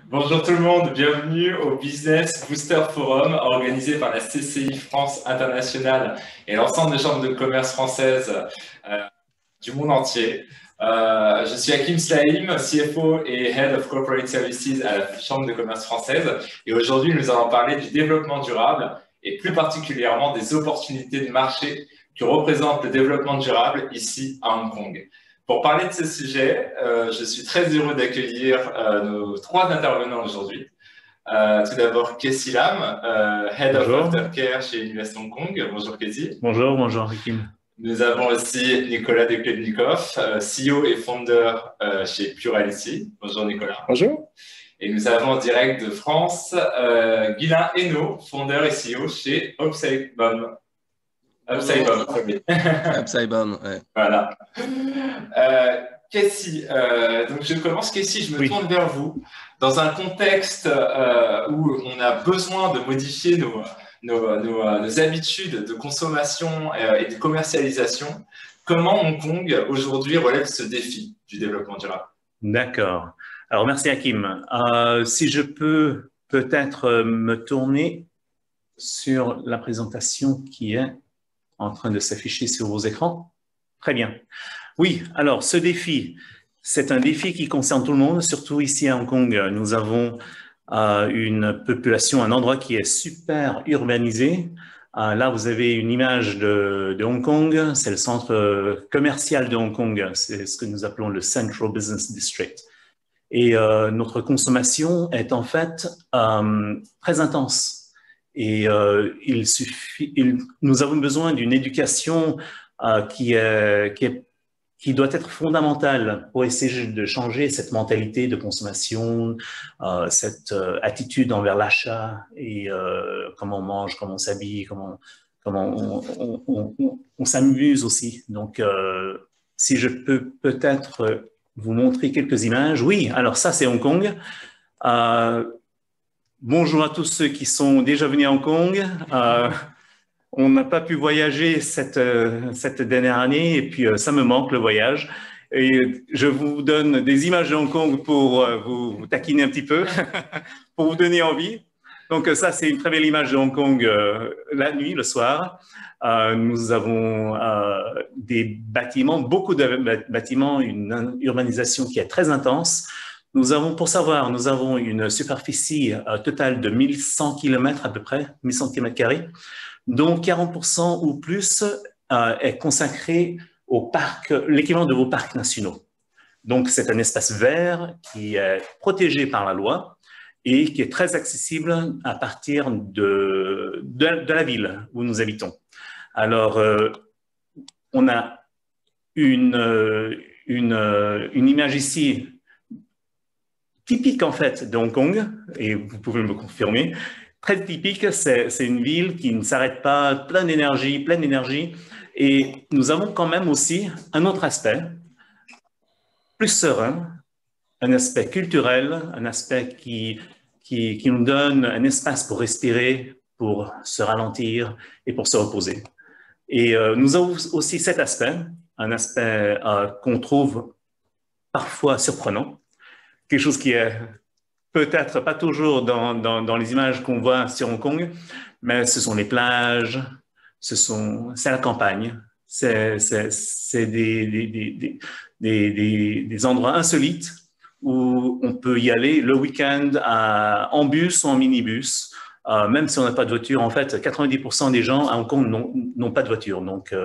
Bonjour tout le monde, bienvenue au Business Booster Forum organisé par la CCI France Internationale et l'ensemble des chambres de commerce françaises euh, du monde entier. Je suis Hakim Slaim, CFO et Head of Corporate Services à la Chambre de commerce française et aujourd'hui nous allons parler du développement durable et plus particulièrement des opportunités de marché que représente le développement durable ici à Hong Kong. Pour parler de ce sujet, je suis très heureux d'accueillir nos trois intervenants aujourd'hui. Tout d'abord, Kessie Lam, Head of Bonjour. Aftercare chez Invest Hong Kong. Bonjour Kessie. Bonjour, Hakim. Nous avons aussi Nicolas Deklednikov, CEO et founder chez Purality. Bonjour Nicolas. Bonjour. Et nous avons en direct de France Guylain Hainaut, founder et CEO chez Upside-Bomb. Upside-Bomb, ouais. Voilà. Kessie, donc je commence. Kessie, je me tourne vers vous. Dans un contexte où on a besoin de modifier nos habitudes de consommation et de commercialisation, comment Hong Kong aujourd'hui relève ce défi du développement durable? D'accord. Alors, merci Hakim. Si je peux peut-être me tourner sur la présentation qui est en train de s'afficher sur vos écrans. Très bien. Oui, alors ce défi, c'est un défi qui concerne tout le monde, surtout ici à Hong Kong. Nous avons une population, un endroit qui est super urbanisé. Là, vous avez une image de Hong Kong, c'est le centre commercial de Hong Kong, c'est ce que nous appelons le Central Business District. Et notre consommation est en fait très intense. Et nous avons besoin d'une éducation qui doit être fondamentale pour essayer de changer cette mentalité de consommation, cette attitude envers l'achat et comment on mange, comment on s'habille, comment on s'amuse aussi. Donc, si je peux peut-être vous montrer quelques images. Oui, alors ça, c'est Hong Kong. Bonjour à tous ceux qui sont déjà venus à Hong Kong. On n'a pas pu voyager cette dernière année et puis ça me manque le voyage. Et je vous donne des images de Hong Kong pour vous taquiner un petit peu, pour vous donner envie. Donc ça, c'est une très belle image de Hong Kong la nuit, le soir. Nous avons des bâtiments, beaucoup de bâtiments, une urbanisation qui est très intense. Nous avons, pour savoir, nous avons une superficie totale de 1100 km à peu près, 1100 km², dont 40% ou plus est consacré au parc, l'équivalent de vos parcs nationaux. Donc, c'est un espace vert qui est protégé par la loi et qui est très accessible à partir de la ville où nous habitons. Alors, on a une image ici typique en fait de Hong Kong, et vous pouvez me confirmer, très typique, c'est une ville qui ne s'arrête pas, pleine d'énergie, et nous avons quand même aussi un autre aspect, plus serein, un aspect culturel, un aspect qui nous donne un espace pour respirer, pour se ralentir et pour se reposer. Et nous avons aussi cet aspect, un aspect qu'on trouve parfois surprenant, quelque chose qui est peut-être pas toujours dans les images qu'on voit sur Hong Kong, mais ce sont les plages, c'est la campagne, c'est des endroits insolites où on peut y aller le week-end en bus ou en minibus, même si on n'a pas de voiture. En fait, 90% des gens à Hong Kong n'ont pas de voiture. Donc,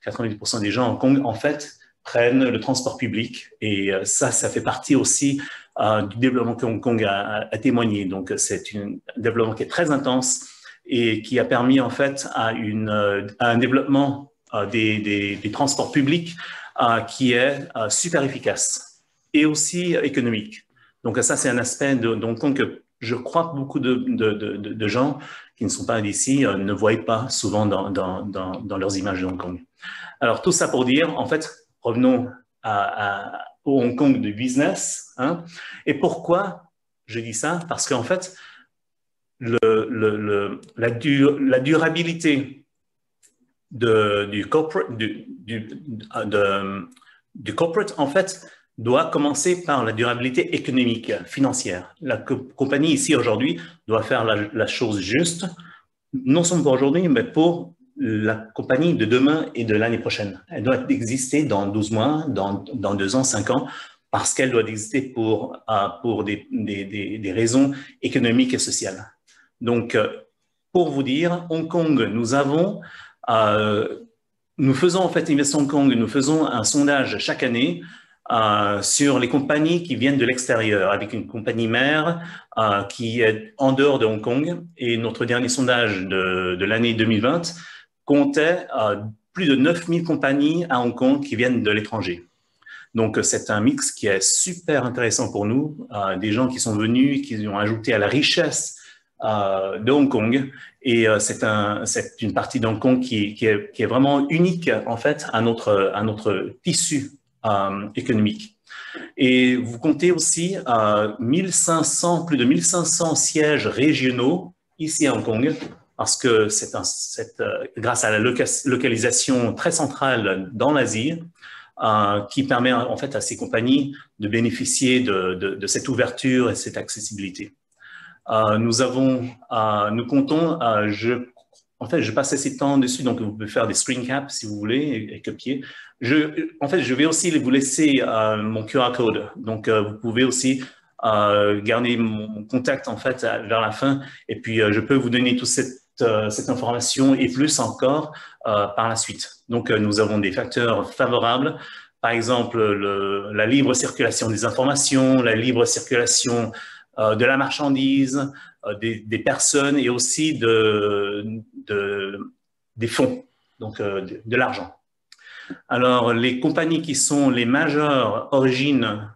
90% des gens à Hong Kong, en fait, prennent le transport public. Et ça fait partie aussi du développement que Hong Kong a témoigné. Donc, c'est un développement qui est très intense et qui a permis, en fait, à un développement des transports publics qui est super efficace et aussi économique. Donc, ça, c'est un aspect de Hong Kong que je crois que beaucoup de gens qui ne sont pas d'ici ne voient pas souvent dans leurs images de Hong Kong. Alors, tout ça pour dire, en fait, revenons au Hong Kong du business. Hein. Et pourquoi je dis ça? Parce qu'en fait, la durabilité du corporate, en fait, doit commencer par la durabilité économique, financière. La compagnie ici aujourd'hui doit faire la chose juste, non seulement pour aujourd'hui, mais pour la compagnie de demain et de l'année prochaine. Elle doit exister dans 12 mois, dans 2 ans, 5 ans, parce qu'elle doit exister pour des raisons économiques et sociales. Donc, pour vous dire, Hong Kong, nous faisons en fait Invest Hong Kong, nous faisons un sondage chaque année sur les compagnies qui viennent de l'extérieur, avec une compagnie mère qui est en dehors de Hong Kong. Et notre dernier sondage de l'année 2020 comptait plus de 9000 compagnies à Hong Kong qui viennent de l'étranger. Donc, c'est un mix qui est super intéressant pour nous, des gens qui sont venus, qui ont ajouté à la richesse de Hong Kong. Et c'est une partie de Hong Kong qui est vraiment unique, en fait, à notre tissu économique. Et vous comptez aussi plus de 1500 sièges régionaux ici à Hong Kong, parce que grâce à la localisation très centrale dans l'Asie, qui permet en fait à ces compagnies de bénéficier de cette ouverture et cette accessibilité. Nous comptons, en fait, je passe assez de temps dessus, donc vous pouvez faire des screen caps si vous voulez et copier. En fait, je vais aussi vous laisser mon QR code, donc vous pouvez aussi garder mon contact en fait vers la fin, et puis je peux vous donner toute cette information et plus encore par la suite. Donc, nous avons des facteurs favorables, par exemple la libre circulation des informations, la libre circulation de la marchandise, des personnes et aussi des fonds, donc de l'argent. Alors, les compagnies qui sont les majeures origines,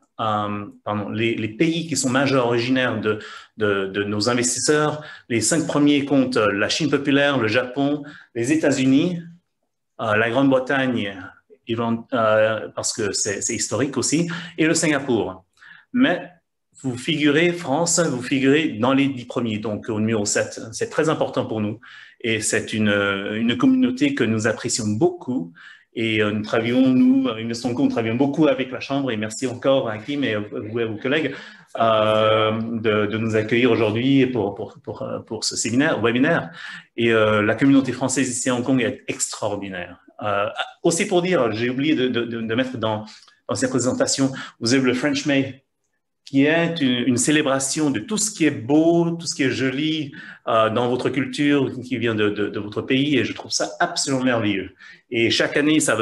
les pays qui sont majeurs originaires de nos investisseurs, les 5 premiers comptent la Chine populaire, le Japon, les États-Unis, la Grande-Bretagne, parce que c'est historique aussi, et le Singapour. Mais vous figurez, France, vous figurez dans les 10 premiers, donc au numéro 7. C'est très important pour nous et c'est une communauté que nous apprécions beaucoup. Et nous travaillons beaucoup avec la Chambre, et merci encore à Hakim et à vos collègues de nous accueillir aujourd'hui pour ce webinaire. Et la communauté française ici à Hong Kong est extraordinaire. Aussi pour dire, j'ai oublié de mettre dans cette présentation, vous avez le French May, qui est une célébration de tout ce qui est beau, tout ce qui est joli dans votre culture, qui vient de votre pays, et je trouve ça absolument merveilleux. Et chaque année, ça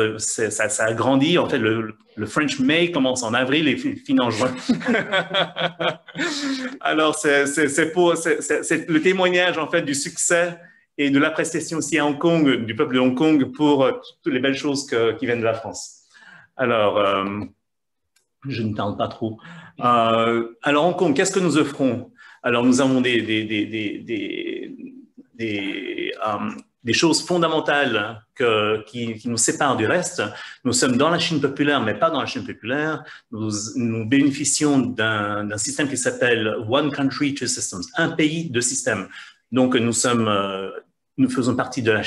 agrandit. En fait, le French May commence en avril et finit en juin. Alors, c'est le témoignage, en fait, du succès et de l'appréciation aussi à Hong Kong, du peuple de Hong Kong, pour toutes les belles choses qui viennent de la France. Alors, je ne parle pas trop. Alors, Hong Kong, qu'est-ce que nous offrons? Alors, nous avons des choses fondamentales qui nous séparent du reste. Nous sommes dans la Chine populaire, mais pas dans la Chine populaire. Nous bénéficions d'un système qui s'appelle One Country, Two Systems, un pays, deux systèmes. Donc, nous faisons partie de la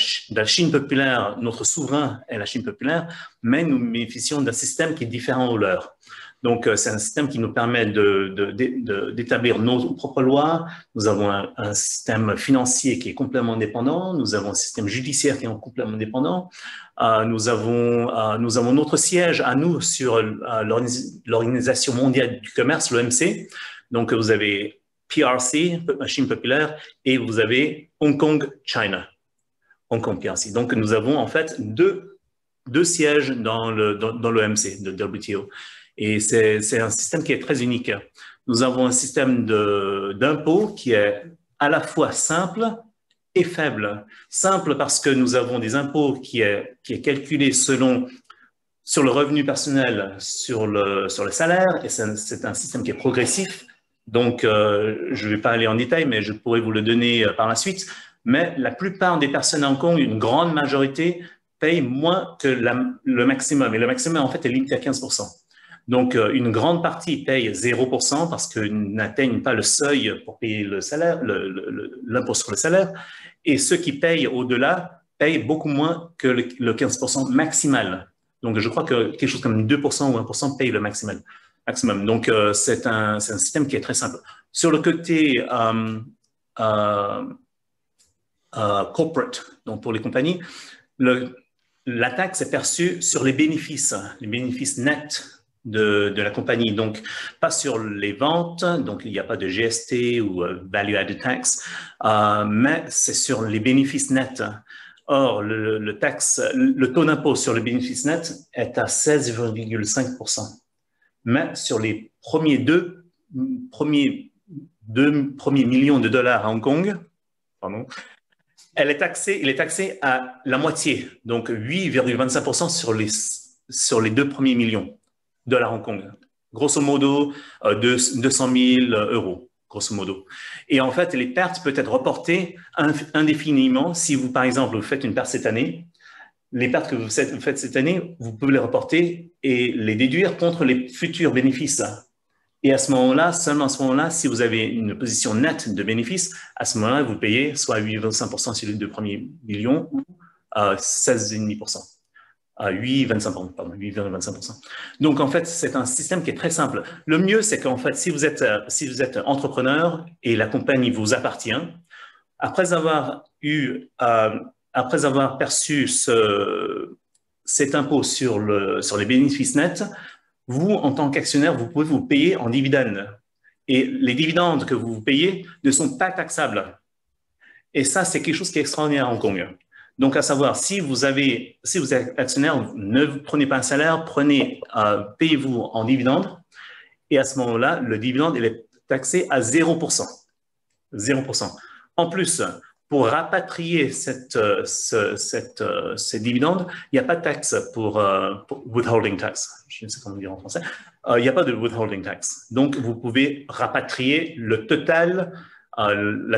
Chine populaire, notre souverain est la Chine populaire, mais nous bénéficions d'un système qui est différent au leur. Donc, c'est un système qui nous permet d'établir nos propres lois. Nous avons un système financier qui est complètement indépendant. Nous avons un système judiciaire qui est complètement indépendant. Nous avons notre siège à nous sur l'Organisation mondiale du commerce, l'OMC. Donc, vous avez PRC, Chine populaire, et vous avez Hong Kong, China, Hong Kong PRC. Donc, nous avons en fait deux sièges dans l'OMC, de WTO. Et c'est un système qui est très unique. Nous avons un système d'impôt qui est à la fois simple et faible. Simple parce que nous avons des impôts qui est calculé sur le revenu personnel, sur le salaire, et c'est un système qui est progressif. Donc, je ne vais pas aller en détail, mais je pourrais vous le donner par la suite. Mais la plupart des personnes à Hong Kong, une grande majorité, payent moins que le maximum. Et le maximum, en fait, est limité à 15%. Donc, une grande partie paye 0% parce qu'ils n'atteignent pas le seuil pour payer le salaire, l'impôt sur le salaire. Et ceux qui payent au-delà payent beaucoup moins que le 15% maximal. Donc, je crois que quelque chose comme 2% ou 1% paye le maximum. Donc, c'est un système qui est très simple. Sur le côté corporate, donc pour les compagnies, la taxe est perçue sur les bénéfices nets de la compagnie, donc pas sur les ventes, donc il n'y a pas de GST ou Value Added Tax, mais c'est sur les bénéfices nets. Or, le taux d'impôt sur le bénéfice net est à 16,5%. Mais sur les deux premiers millions de dollars à Hong Kong, pardon, il est taxé à la moitié, donc 8,25% sur les 2 premiers millions de dollars Hong Kong. Grosso modo, 200 000 euros, grosso modo. Et en fait, les pertes peuvent être reportées indéfiniment. Si vous, par exemple, vous faites une perte cette année, les pertes que vous faites cette année, vous pouvez les reporter et les déduire contre les futurs bénéfices. Et à ce moment-là, seulement à ce moment-là, si vous avez une position nette de bénéfices, à ce moment-là, vous payez soit 8,25% sur les 2 premiers millions ou 16,5%. 8,25%. Donc, en fait, c'est un système qui est très simple. Le mieux, c'est qu'en fait, si vous êtes entrepreneur et la compagnie vous appartient, après avoir perçu cet impôt sur les bénéfices nets, vous, en tant qu'actionnaire, vous pouvez vous payer en dividendes. Et les dividendes que vous payez ne sont pas taxables. Et ça, c'est quelque chose qui est extraordinaire à Hong Kong. Donc, à savoir, si vous êtes actionnaire, ne prenez pas un salaire, payez-vous en dividendes. Et à ce moment-là, le dividende, il est taxé à 0%. 0%. En plus, pour rapatrier ces dividendes, il n'y a pas de taxe pour withholding tax. Je ne sais pas comment dire en français. Il n'y a pas de withholding tax. Donc, vous pouvez rapatrier la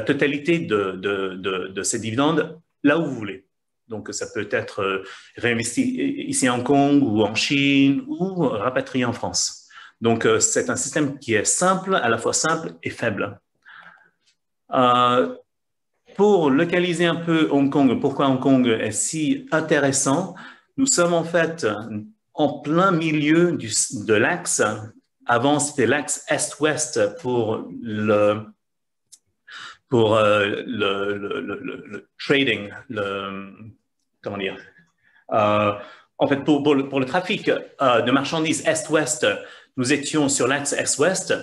totalité de ces dividendes là où vous voulez. Donc, ça peut être réinvesti ici à Hong Kong ou en Chine ou rapatrié en France. Donc, c'est un système qui est simple, à la fois simple et faible. Pour localiser un peu Hong Kong, pourquoi Hong Kong est si intéressant, nous sommes en fait en plein milieu de l'axe. Avant, c'était l'axe Est-Ouest pour le trading, comment dire. En fait, pour le trafic de marchandises Est-Ouest, nous étions sur l'axe Est-Ouest.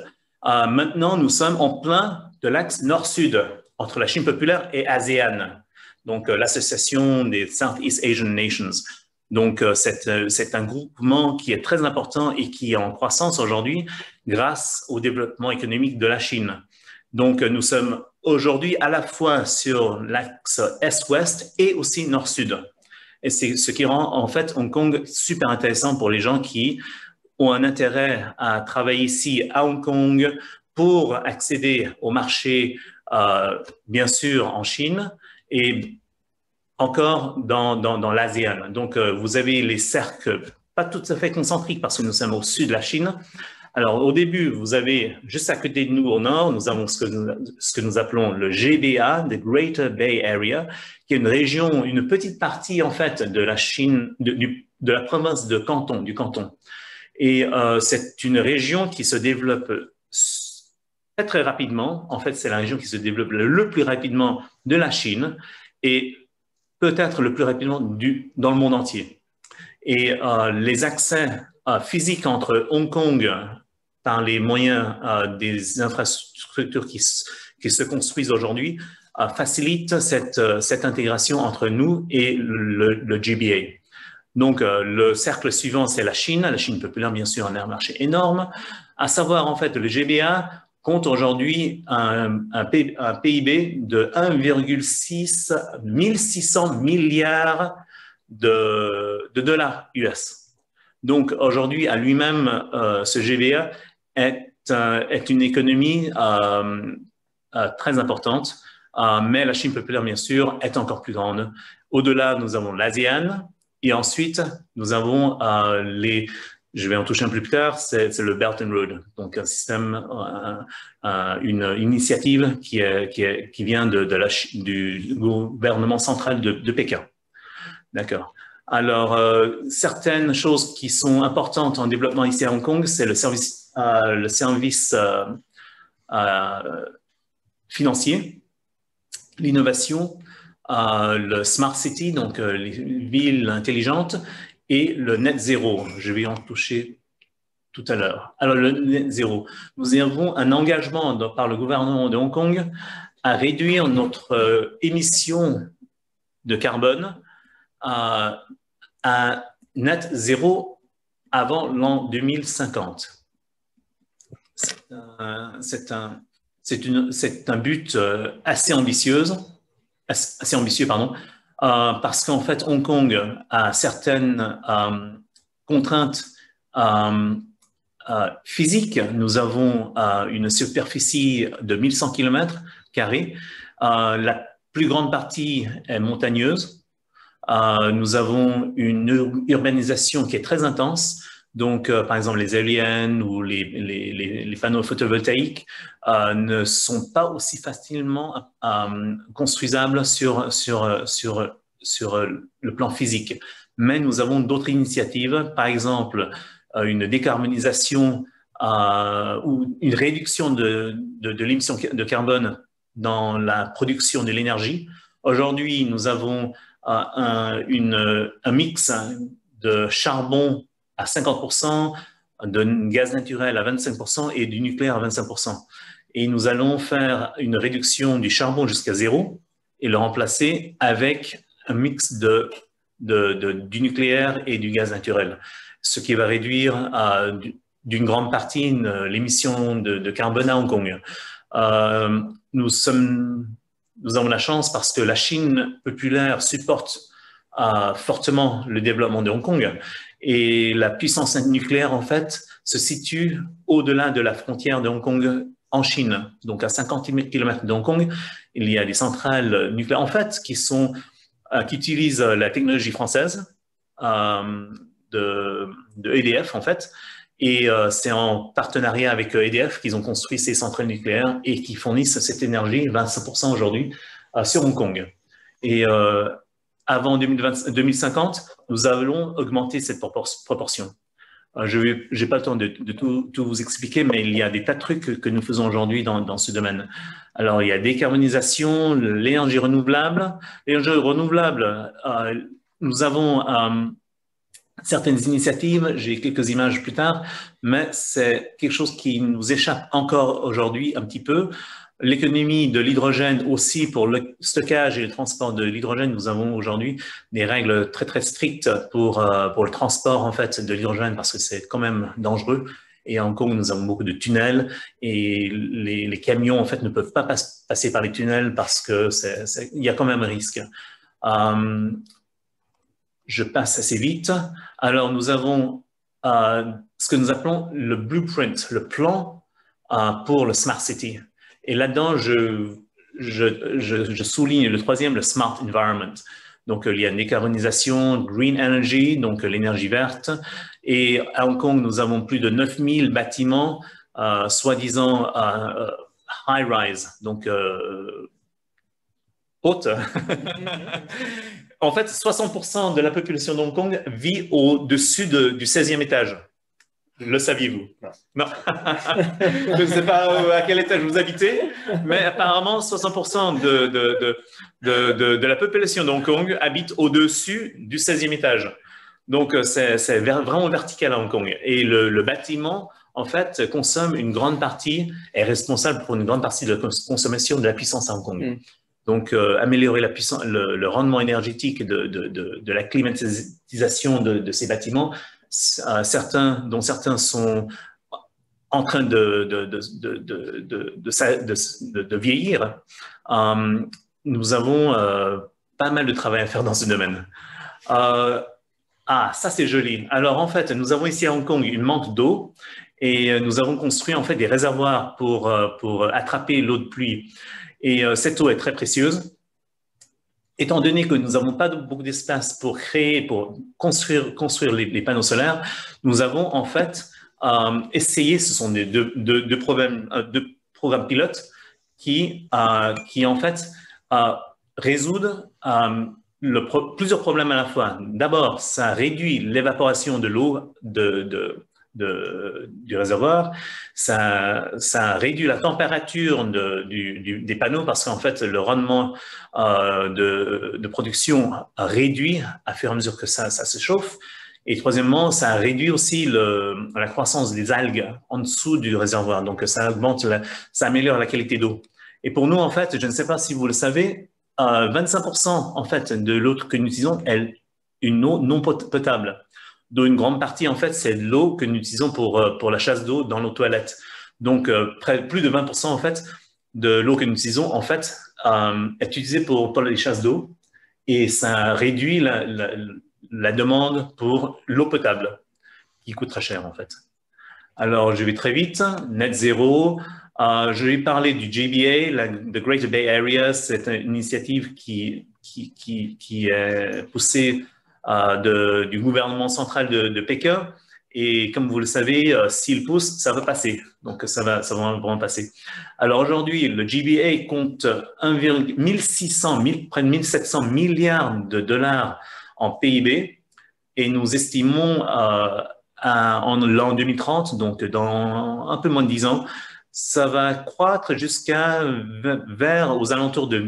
Maintenant, nous sommes en plein de l'axe Nord-Sud, entre la Chine populaire et ASEAN, donc l'association des Southeast Asian Nations. Donc, c'est un groupement qui est très important et qui est en croissance aujourd'hui grâce au développement économique de la Chine. Donc, nous sommes aujourd'hui à la fois sur l'axe Est-Ouest et aussi Nord-Sud. Et c'est ce qui rend en fait Hong Kong super intéressant pour les gens qui ont un intérêt à travailler ici à Hong Kong pour accéder au marché bien sûr en Chine et encore dans l'ASEAN. Donc, vous avez les cercles pas tout à fait concentriques parce que nous sommes au sud de la Chine. Alors, au début, vous avez juste à côté de nous au nord, nous avons ce que nous appelons le GBA, the Greater Bay Area, qui est une région, une petite partie en fait de la Chine, de la province de Canton, du Canton. Et c'est une région qui se développe très rapidement. En fait, c'est la région qui se développe le plus rapidement de la Chine et peut-être le plus rapidement dans le monde entier. Et les accès physiques entre Hong Kong par les moyens des infrastructures qui se construisent aujourd'hui facilitent cette intégration entre nous et le GBA. Donc, le cercle suivant, c'est la Chine populaire, bien sûr, un marché énorme. À savoir, en fait, le GBA compte aujourd'hui un PIB de 1,600 milliards de dollars US. Donc, aujourd'hui, à lui-même, ce GBA est une économie très importante, mais la Chine populaire, bien sûr, est encore plus grande. Au-delà, nous avons l'ASEAN, et ensuite, nous avons je vais en toucher un peu plus tard, c'est le Belt and Road, donc un système, une initiative qui vient du gouvernement central de Pékin. D'accord. Alors, certaines choses qui sont importantes en développement ici à Hong Kong, c'est le service financier, l'innovation, le smart city, donc les villes intelligentes, et le net zéro. Je vais en toucher tout à l'heure. Alors, le net zéro, nous avons un engagement par le gouvernement de Hong Kong à réduire notre émission de carbone à net zéro avant l'an 2050. C'est un but assez ambitieux, pardon, parce qu'en fait, Hong Kong a certaines contraintes physiques. Nous avons une superficie de 1100 km². La plus grande partie est montagneuse. Nous avons une urbanisation qui est très intense. Donc, par exemple, les éoliennes ou les panneaux photovoltaïques ne sont pas aussi facilement construisables sur le plan physique. Mais nous avons d'autres initiatives, par exemple, une décarbonisation ou une réduction de l'émission de carbone dans la production de l'énergie. Aujourd'hui, nous avons un mix de charbon à 50%, de gaz naturel à 25% et du nucléaire à 25%. Et nous allons faire une réduction du charbon jusqu'à zéro et le remplacer avec un mix du nucléaire et du gaz naturel, ce qui va réduire d'une grande partie l'émission de carbone à Hong Kong. Nous avons la chance parce que la Chine populaire supporte fortement le développement de Hong Kong et la puissance nucléaire, en fait, se situe au-delà de la frontière de Hong Kong en Chine. Donc, à 50 000 km de Hong Kong, il y a des centrales nucléaires, en fait, qui utilisent la technologie française de EDF, en fait. Et c'est en partenariat avec EDF qu'ils ont construit ces centrales nucléaires et qui fournissent cette énergie, 25% aujourd'hui, sur Hong Kong. Et avant 2050, nous allons augmenter cette proportion. Je n'ai pas le temps de tout vous expliquer, mais il y a des tas de trucs que nous faisons aujourd'hui dans ce domaine. Alors, il y a décarbonisation, l'énergie renouvelable. L'énergie renouvelable, nous avons certaines initiatives, j'ai quelques images plus tard, mais c'est quelque chose qui nous échappe encore aujourd'hui un petit peu. L'économie de l'hydrogène aussi, pour le stockage et le transport de l'hydrogène, nous avons aujourd'hui des règles très très strictes pour le transport en fait de l'hydrogène parce que c'est quand même dangereux. Et à Hong Kong, nous avons beaucoup de tunnels et les camions en fait ne peuvent pas passer par les tunnels parce que il y a quand même un risque. Je passe assez vite. Alors, nous avons ce que nous appelons le blueprint, le plan pour le Smart City. Et là-dedans, je souligne le troisième, le Smart Environment. Donc, il y a une décarbonisation, Green Energy, donc l'énergie verte. Et à Hong Kong, nous avons plus de 9000 bâtiments, soi-disant high-rise, donc haute. En fait, 60% de la population de Hong Kong vit au-dessus du 16e étage. Le saviez-vous? Non. Je ne sais pas à quel étage vous habitez, mais apparemment, 60% de la population de Hong Kong habite au-dessus du 16e étage. Donc, c'est vraiment vertical à Hong Kong. Et le bâtiment, en fait, consomme une grande partie, est responsable pour une grande partie de la consommation de la puissance à Hong Kong. Donc, améliorer le rendement énergétique de la climatisation de ces bâtiments, dont certains sont en train de vieillir, nous avons pas mal de travail à faire dans ce domaine. Ça c'est joli. Alors en fait, nous avons ici à Hong Kong une manque d'eau et nous avons construit en fait des réservoirs pour attraper l'eau de pluie. Et cette eau est très précieuse. Étant donné que nous n'avons pas beaucoup d'espace pour construire les panneaux solaires, nous avons en fait essayé, ce sont deux programmes pilotes qui en fait résoudent plusieurs problèmes à la fois. D'abord, ça réduit l'évaporation de l'eau du réservoir, ça réduit la température des panneaux parce qu'en fait, le rendement de production réduit à fur et à mesure que ça se chauffe. Et troisièmement, ça réduit aussi la croissance des algues en dessous du réservoir. Donc, ça améliore la qualité d'eau. Et pour nous, en fait, je ne sais pas si vous le savez, 25% en fait de l'eau que nous utilisons est une eau non potable. Dont une grande partie, en fait, c'est de l'eau que nous utilisons pour la chasse d'eau dans nos toilettes. Donc, plus de 20% en fait de l'eau que nous utilisons, en fait, est utilisée pour les chasses d'eau et ça réduit la demande pour l'eau potable qui coûte très cher, en fait. Alors, je vais très vite. Net zéro. Je vais parler du GBA, the Greater Bay Area. C'est une initiative qui est poussée du gouvernement central de Pékin. Et comme vous le savez, s'il pousse, ça va passer. Donc, ça va vraiment passer. Alors, aujourd'hui, le GBA compte près de 1700 milliards de dollars en PIB. Et nous estimons en l'an 2030, donc dans un peu moins de 10 ans, ça va croître aux alentours de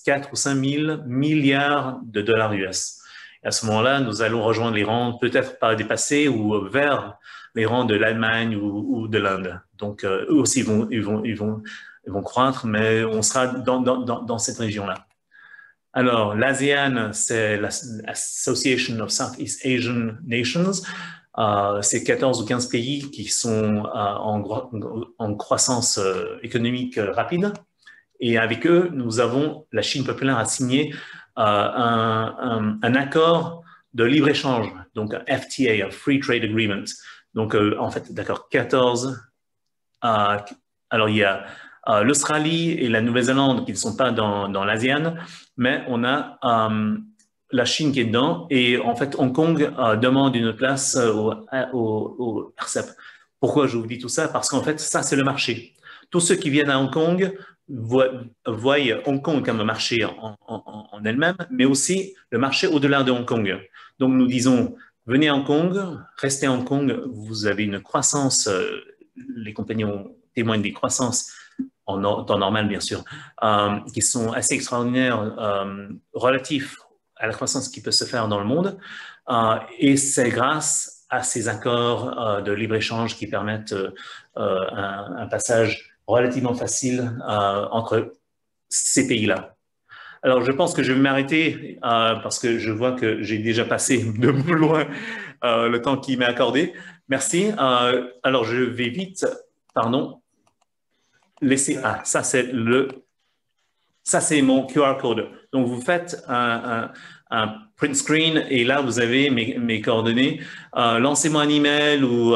4 ou 5 000 milliards de dollars US. Et à ce moment-là, nous allons rejoindre les rangs, peut-être pas dépassés, ou vers les rangs de l'Allemagne ou de l'Inde. Donc, eux aussi, ils vont croître, mais on sera dans cette région-là. Alors, l'ASEAN, c'est l'Association of Southeast Asian Nations. C'est 14 ou 15 pays qui sont en croissance économique rapide. Et avec eux, nous avons, la Chine populaire a signé un accord de libre-échange, donc un FTA, un Free Trade Agreement. Donc, en fait, d'accord, 14. Alors, il y a l'Australie et la Nouvelle-Zélande qui ne sont pas dans l'ASEAN, mais on a la Chine qui est dedans et en fait, Hong Kong demande une place au RCEP. Pourquoi je vous dis tout ça? Parce qu'en fait, ça, c'est le marché. Tous ceux qui viennent à Hong Kong voient Hong Kong comme un marché en elle-même, mais aussi le marché au-delà de Hong Kong. Donc, nous disons, venez à Hong Kong, restez à Hong Kong, vous avez une croissance, les compagnies témoignent des croissances en temps normal, bien sûr, qui sont assez extraordinaires relatifs à la croissance qui peut se faire dans le monde. Et c'est grâce à ces accords de libre-échange qui permettent un passage relativement facile entre ces pays-là. Alors, je pense que je vais m'arrêter parce que je vois que j'ai déjà passé de loin le temps qui m'est accordé. Merci. Alors, je vais vite, pardon, laisser... Ah, ça, c'est mon QR code. Donc, vous faites un print screen et là, vous avez mes coordonnées. Lancez-moi un email ou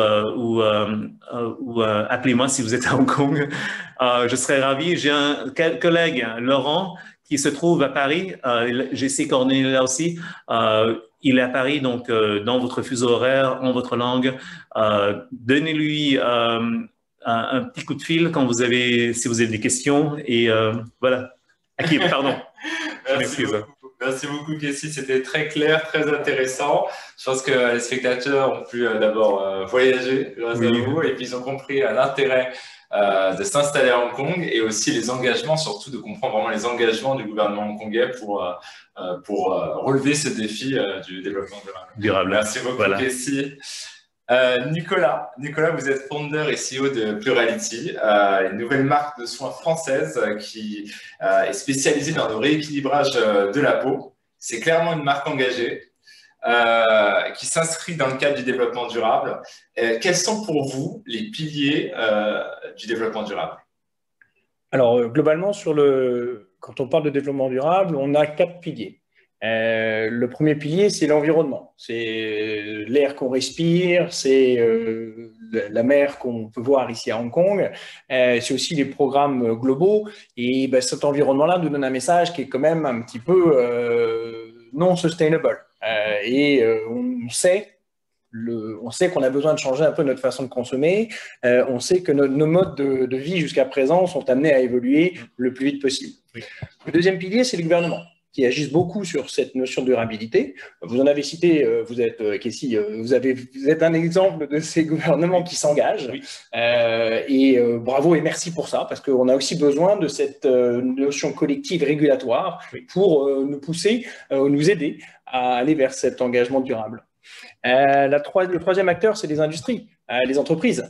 appelez-moi si vous êtes à Hong Kong. Je serai ravi. J'ai un collègue, Laurent, qui se trouve à Paris. J'ai ses coordonnées là aussi. Il est à Paris, donc dans votre fuseau horaire, en votre langue. Donnez-lui un petit coup de fil quand si vous avez des questions. Et voilà. Akib, pardon. Merci beaucoup, Kessie. C'était très clair, très intéressant. Je pense que les spectateurs ont pu d'abord voyager grâce à vous et puis ils ont compris l'intérêt de s'installer à Hong Kong et aussi les engagements, surtout de comprendre vraiment les engagements du gouvernement hongkongais pour relever ce défi du développement durable. Merci beaucoup, Kessie. Nicolas, vous êtes founder et CEO de Plurality, une nouvelle marque de soins française qui est spécialisée dans le rééquilibrage de la peau. C'est clairement une marque engagée qui s'inscrit dans le cadre du développement durable. Quels sont pour vous les piliers du développement durable? Alors, globalement, quand on parle de développement durable, on a 4 piliers. Le premier pilier, c'est l'environnement. C'est l'air qu'on respire, c'est la mer qu'on peut voir ici à Hong Kong. C'est aussi les programmes globaux. Et cet environnement-là nous donne un message qui est quand même un petit peu non sustainable. On sait qu'on a besoin de changer un peu notre façon de consommer. On sait que nos modes de vie jusqu'à présent sont amenés à évoluer le plus vite possible. Le deuxième pilier, c'est le gouvernement. qui agissent beaucoup sur cette notion de durabilité. Vous en avez cité, vous êtes, Kessie, vous êtes un exemple de ces gouvernements qui s'engagent. Oui. Bravo et merci pour ça, parce qu'on a aussi besoin de cette notion collective régulatoire pour nous pousser, nous aider à aller vers cet engagement durable. Le troisième acteur, c'est les industries, les entreprises.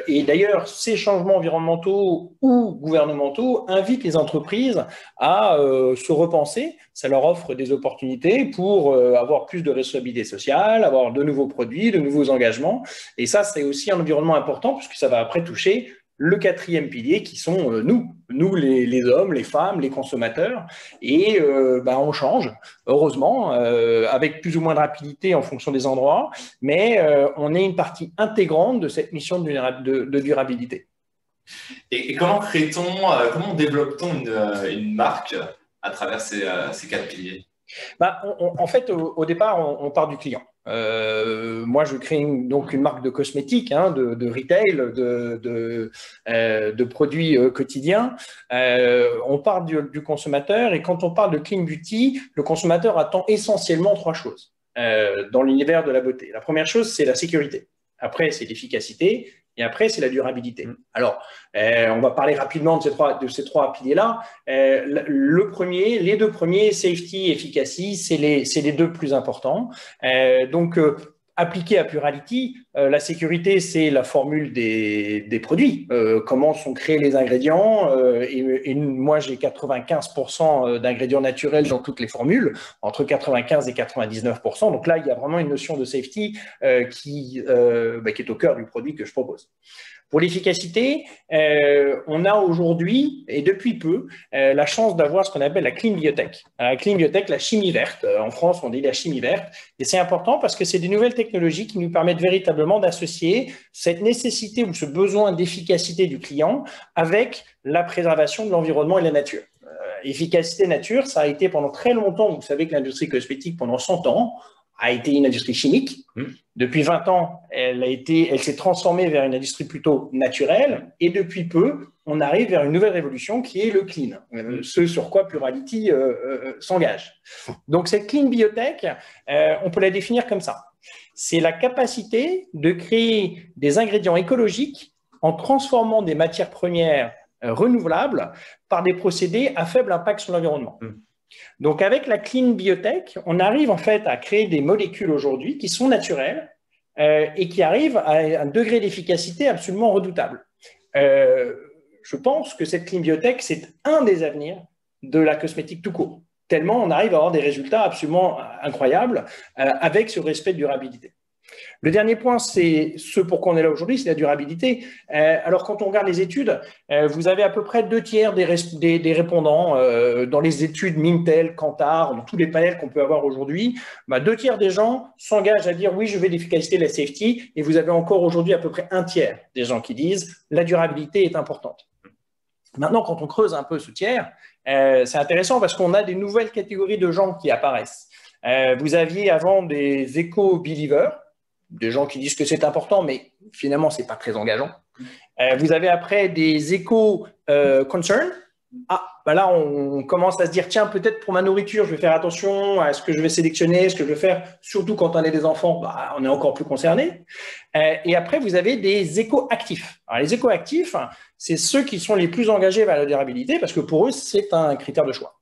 Et d'ailleurs, ces changements environnementaux ou gouvernementaux invitent les entreprises à se repenser. Ça leur offre des opportunités pour avoir plus de responsabilité sociale, avoir de nouveaux produits, de nouveaux engagements. Et ça, c'est aussi un environnement important puisque ça va après toucher le quatrième pilier qui sont nous les hommes, les femmes, les consommateurs. Et on change, heureusement, avec plus ou moins de rapidité en fonction des endroits, mais on est une partie intégrante de cette mission de durabilité. Et comment crée-t-on, comment développe-t-on une marque à travers ces 4 piliers? En fait, au départ, on part du client. Moi, je crée donc une marque de cosmétiques, de retail, de produits quotidiens. On part du consommateur et quand on parle de clean beauty, le consommateur attend essentiellement 3 choses dans l'univers de la beauté. La première chose, c'est la sécurité. Après, c'est l'efficacité. Et après, c'est la durabilité. Alors, on va parler rapidement de ces trois piliers-là. Les 2 premiers, safety, efficacy, c'est les 2 plus importants. Appliqué à Purality, la sécurité, c'est la formule des produits. Comment sont créés les ingrédients. Et moi, j'ai 95% d'ingrédients naturels dans toutes les formules, entre 95 et 99%. Donc là, il y a vraiment une notion de safety qui est au cœur du produit que je propose. Pour l'efficacité, on a aujourd'hui, et depuis peu, la chance d'avoir ce qu'on appelle la Clean Biotech. La Clean Biotech, la chimie verte. En France, on dit la chimie verte. Et c'est important parce que c'est des nouvelles technologies qui nous permettent véritablement d'associer cette nécessité ou ce besoin d'efficacité du client avec la préservation de l'environnement et de la nature. Efficacité nature, ça a été pendant très longtemps, vous savez que l'industrie cosmétique, pendant 100 ans, a été une industrie chimique. Depuis 20 ans, elle s'est transformée vers une industrie plutôt naturelle. Et depuis peu, on arrive vers une nouvelle révolution qui est le clean, ce sur quoi Purality s'engage. Donc, cette clean biotech, on peut la définir comme ça. C'est la capacité de créer des ingrédients écologiques en transformant des matières premières renouvelables par des procédés à faible impact sur l'environnement. Donc, avec la Clean Biotech, on arrive en fait à créer des molécules aujourd'hui qui sont naturelles et qui arrivent à un degré d'efficacité absolument redoutable. Je pense que cette Clean Biotech, c'est un des avenirs de la cosmétique tout court, tellement on arrive à avoir des résultats absolument incroyables avec ce respect de durabilité. Le dernier point, c'est ce pour quoi on est là aujourd'hui, c'est la durabilité. Alors, quand on regarde les études, vous avez à peu près 2 tiers des répondants dans les études Mintel, Kantar, dans tous les panels qu'on peut avoir aujourd'hui. 2 tiers des gens s'engagent à dire oui, je veux l'efficacité, la safety, et vous avez encore aujourd'hui à peu près 1 tiers des gens qui disent la durabilité est importante. Maintenant, quand on creuse un peu ce tiers, c'est intéressant parce qu'on a des nouvelles catégories de gens qui apparaissent. Vous aviez avant des éco-believers, des gens qui disent que c'est important, mais finalement, ce n'est pas très engageant. Vous avez après des éco-concerns. Là, on commence à se dire, tiens, peut-être pour ma nourriture, je vais faire attention à ce que je vais sélectionner, ce que je vais faire, surtout quand on est des enfants, on est encore plus concerné. Et après, vous avez des éco-actifs. Alors, les éco-actifs, c'est ceux qui sont les plus engagés vers la durabilité parce que pour eux, c'est un critère de choix.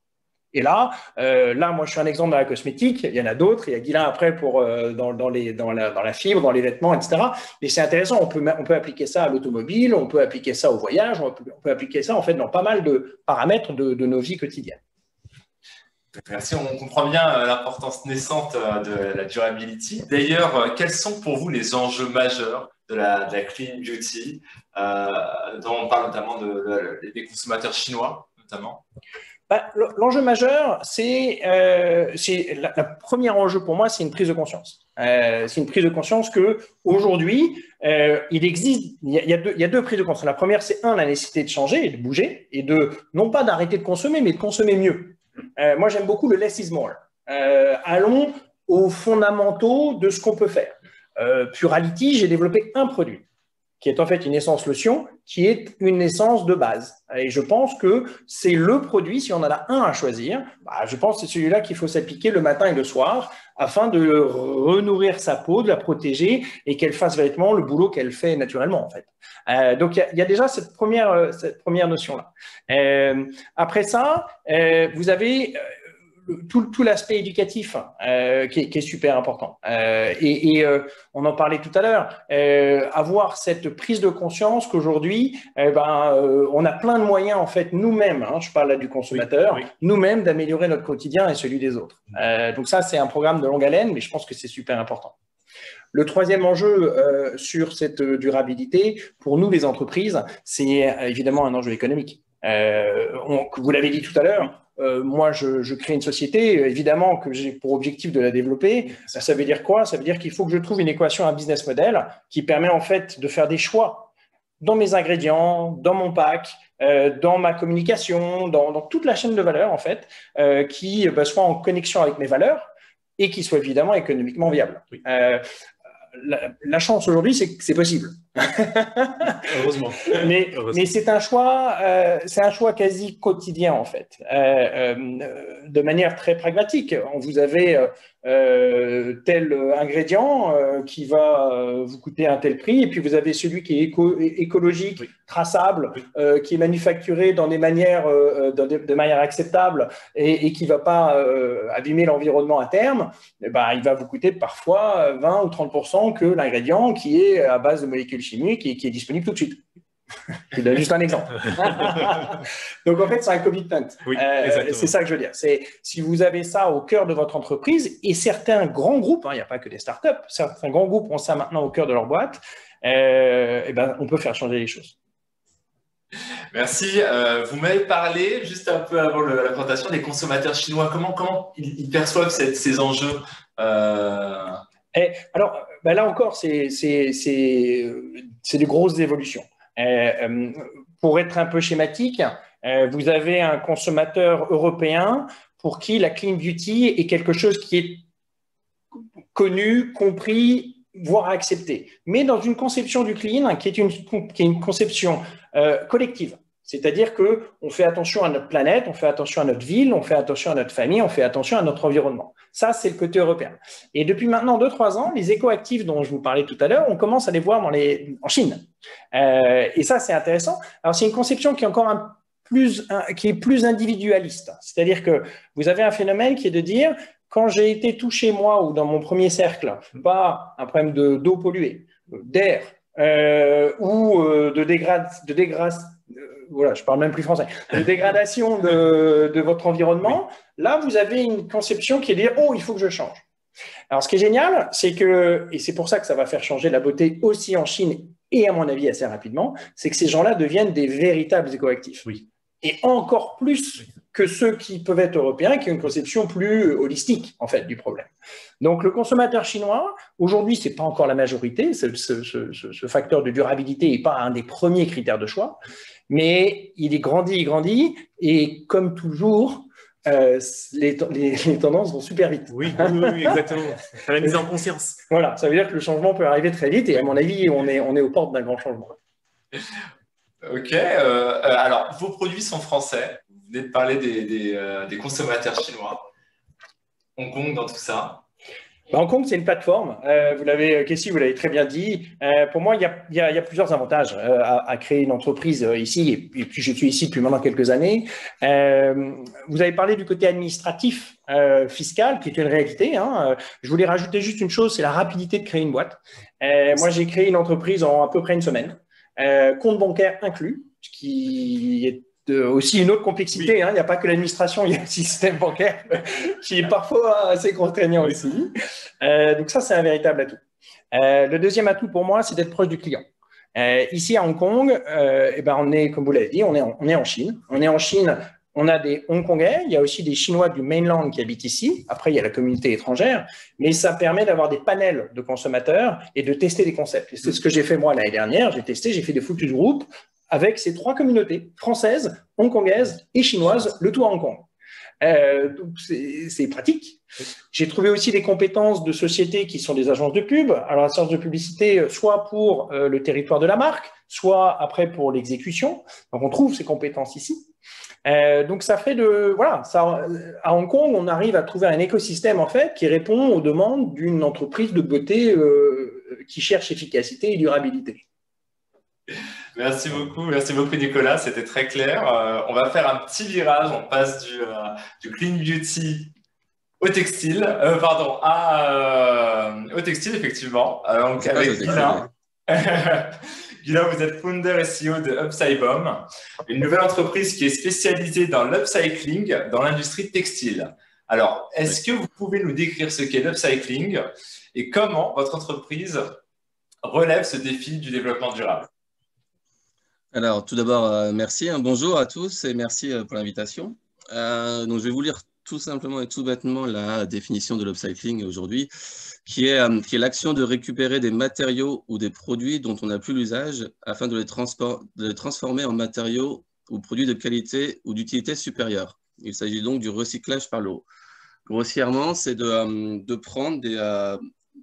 Et là, moi, je suis un exemple dans la cosmétique. Il y en a d'autres. Il y a Guilain après pour dans la fibre, dans les vêtements, etc. Mais c'est intéressant. On peut appliquer ça à l'automobile, on peut appliquer ça au voyage, on peut appliquer ça en fait dans pas mal de paramètres de nos vies quotidiennes. Merci. On comprend bien l'importance naissante de la durability. D'ailleurs, quels sont pour vous les enjeux majeurs de la clean beauty, dont on parle notamment des consommateurs chinois, notamment? L'enjeu majeur, le premier enjeu pour moi, c'est une prise de conscience. C'est une prise de conscience qu'aujourd'hui, il y a 2 prises de conscience. La première, c'est la nécessité de changer et de bouger, et non pas d'arrêter de consommer, mais de consommer mieux. Moi, j'aime beaucoup le less is more. Allons aux fondamentaux de ce qu'on peut faire. Purality, j'ai développé un produit. qui est en fait une essence lotion, qui est une essence de base. Et je pense que c'est le produit, si on en a un à choisir, je pense que c'est celui-là qu'il faut s'appliquer le matin et le soir afin de renourrir sa peau, de la protéger et qu'elle fasse véritablement le boulot qu'elle fait naturellement en fait. Donc il y a déjà cette première notion-là. Après ça, vous avez tout l'aspect éducatif qui est super important. On en parlait tout à l'heure, avoir cette prise de conscience qu'aujourd'hui, on a plein de moyens, en fait, nous-mêmes, je parle là du consommateur, nous-mêmes d'améliorer notre quotidien et celui des autres. Donc ça, c'est un programme de longue haleine, mais je pense que c'est super important. Le troisième enjeu sur cette durabilité, pour nous, les entreprises, c'est évidemment un enjeu économique. Vous l'avez dit tout à l'heure, moi, je crée une société, évidemment, que j'ai pour objectif de la développer. Ça veut dire quoi? Ça veut dire qu'il faut que je trouve une équation, un business model qui permet en fait de faire des choix dans mes ingrédients, dans mon pack, dans ma communication, dans toute la chaîne de valeur, en fait, qui soit en connexion avec mes valeurs et qui soit évidemment économiquement viable. Oui. La chance aujourd'hui, c'est que c'est possible. Heureusement. Mais c'est un choix quasi quotidien en fait, de manière très pragmatique. Vous avez tel ingrédient qui va vous coûter un tel prix, et puis vous avez celui qui est écologique, traçable, qui est manufacturé dans des manières de manière acceptable et qui ne va pas abîmer l'environnement à terme. Il va vous coûter parfois 20 ou 30% que l'ingrédient qui est à base de molécules chimiques et qui est disponible tout de suite. Je donne juste un exemple. Donc, en fait, c'est un commitment. Oui, c'est ça que je veux dire. Si vous avez ça au cœur de votre entreprise, et certains grands groupes, il n'y a pas que des startups, certains grands groupes ont ça maintenant au cœur de leur boîte, on peut faire changer les choses. Merci. Vous m'avez parlé, juste un peu avant la présentation, des consommateurs chinois. Comment ils perçoivent ces enjeux Alors, là encore, c'est des grosses évolutions. Pour être un peu schématique, vous avez un consommateur européen pour qui la clean beauty est quelque chose qui est connu, compris, voire accepté. Mais dans une conception du clean qui est une conception collective. C'est-à-dire qu'on fait attention à notre planète, on fait attention à notre ville, on fait attention à notre famille, on fait attention à notre environnement. Ça, c'est le côté européen. Et depuis maintenant 2-3 ans, les écoactifs dont je vous parlais tout à l'heure, on commence à les voir en Chine. Et ça, c'est intéressant. Alors, c'est une conception qui est encore qui est plus individualiste. C'est-à-dire que vous avez un phénomène qui est de dire, quand j'ai été touché, moi, ou dans mon premier cercle, par un problème d'eau polluée, d'air, ou de dégradation, voilà, je parle même plus français, de dégradation de votre environnement, là, vous avez une conception qui est de dire « Oh, il faut que je change ». Alors, ce qui est génial, c'est que, et c'est pour ça que ça va faire changer la beauté aussi en Chine et à mon avis assez rapidement, c'est que ces gens-là deviennent des véritables écoactifs. Oui. Et encore plus que ceux qui peuvent être européens, qui ont une conception plus holistique, en fait, du problème. Donc, le consommateur chinois, aujourd'hui, ce n'est pas encore la majorité, ce facteur de durabilité n'est pas un des premiers critères de choix, mais il grandit, et comme toujours, les tendances vont super vite. Oui, exactement. C'est la mise en conscience. Voilà, ça veut dire que le changement peut arriver très vite, et à mon avis, on est aux portes d'un grand changement. Ok, alors vos produits sont français, vous venez de parler des consommateurs chinois. Hong Kong dans tout ça. Hong Kong, c'est une plateforme. Casey, vous l'avez très bien dit. Pour moi, il y a plusieurs avantages à créer une entreprise ici. Et puis, je suis ici depuis maintenant quelques années. Vous avez parlé du côté administratif, fiscal, qui est une réalité. Je voulais rajouter juste une chose, c'est la rapidité de créer une boîte. Moi, j'ai créé une entreprise en à peu près une semaine. Compte bancaire inclus, ce qui est aussi une autre complexité. Il n'y a pas que l'administration, il y a le système bancaire qui est parfois assez contraignant aussi. Donc ça, c'est un véritable atout. Le deuxième atout pour moi, c'est d'être proche du client. Ici à Hong Kong, on est, comme vous l'avez dit, on est en Chine. On est en Chine. On a des Hongkongais, il y a aussi des Chinois du mainland qui habitent ici. Après, il y a la communauté étrangère, mais ça permet d'avoir des panels de consommateurs et de tester des concepts. Et c'est ce que j'ai fait moi l'année dernière. J'ai fait des focus group avec ces 3 communautés, françaises, hongkongaises et chinoises, le tout à Hong Kong. Donc c'est pratique. J'ai trouvé aussi des compétences de sociétés qui sont des agences de pub. Alors, l'agence de publicité, soit pour le territoire de la marque, soit après pour l'exécution. Donc, on trouve ces compétences ici. Donc, ça fait voilà, ça, à Hong Kong, on arrive à trouver un écosystème, en fait, qui répond aux demandes d'une entreprise de beauté qui cherche efficacité et durabilité. Merci beaucoup Nicolas, c'était très clair. On va faire un petit virage, on passe du clean beauty au textile, au textile effectivement. Donc avec Guylain. Guylain, vous êtes founder et CEO de Upsybom, une nouvelle entreprise qui est spécialisée dans l'upcycling dans l'industrie textile. Alors, est-ce que vous pouvez nous décrire ce qu'est l'upcycling et comment votre entreprise relève ce défi du développement durable? Alors, tout d'abord, merci. Bonjour à tous et merci pour l'invitation. Donc, je vais vous lire tout simplement et tout bêtement la définition de l'upcycling aujourd'hui, qui est l'action de récupérer des matériaux ou des produits dont on n'a plus l'usage afin de les transformer en matériaux ou produits de qualité ou d'utilité supérieure. Il s'agit donc du recyclage par l'eau. Grossièrement, c'est de prendre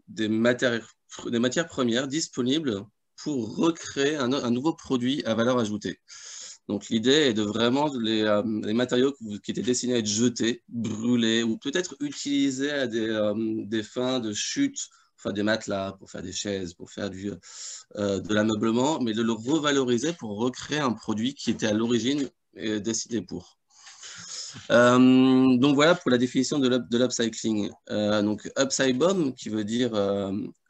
des matières premières disponibles pour recréer un nouveau produit à valeur ajoutée. Donc, l'idée est de vraiment les matériaux qui étaient destinés à être jetés, brûlés ou peut-être utilisés à des fins de chute, enfin des matelas, pour faire des chaises, pour faire de l'ameublement, mais de le revaloriser pour recréer un produit qui était à l'origine destiné pour. Donc voilà pour la définition de l'upcycling. Donc Upsybom qui veut dire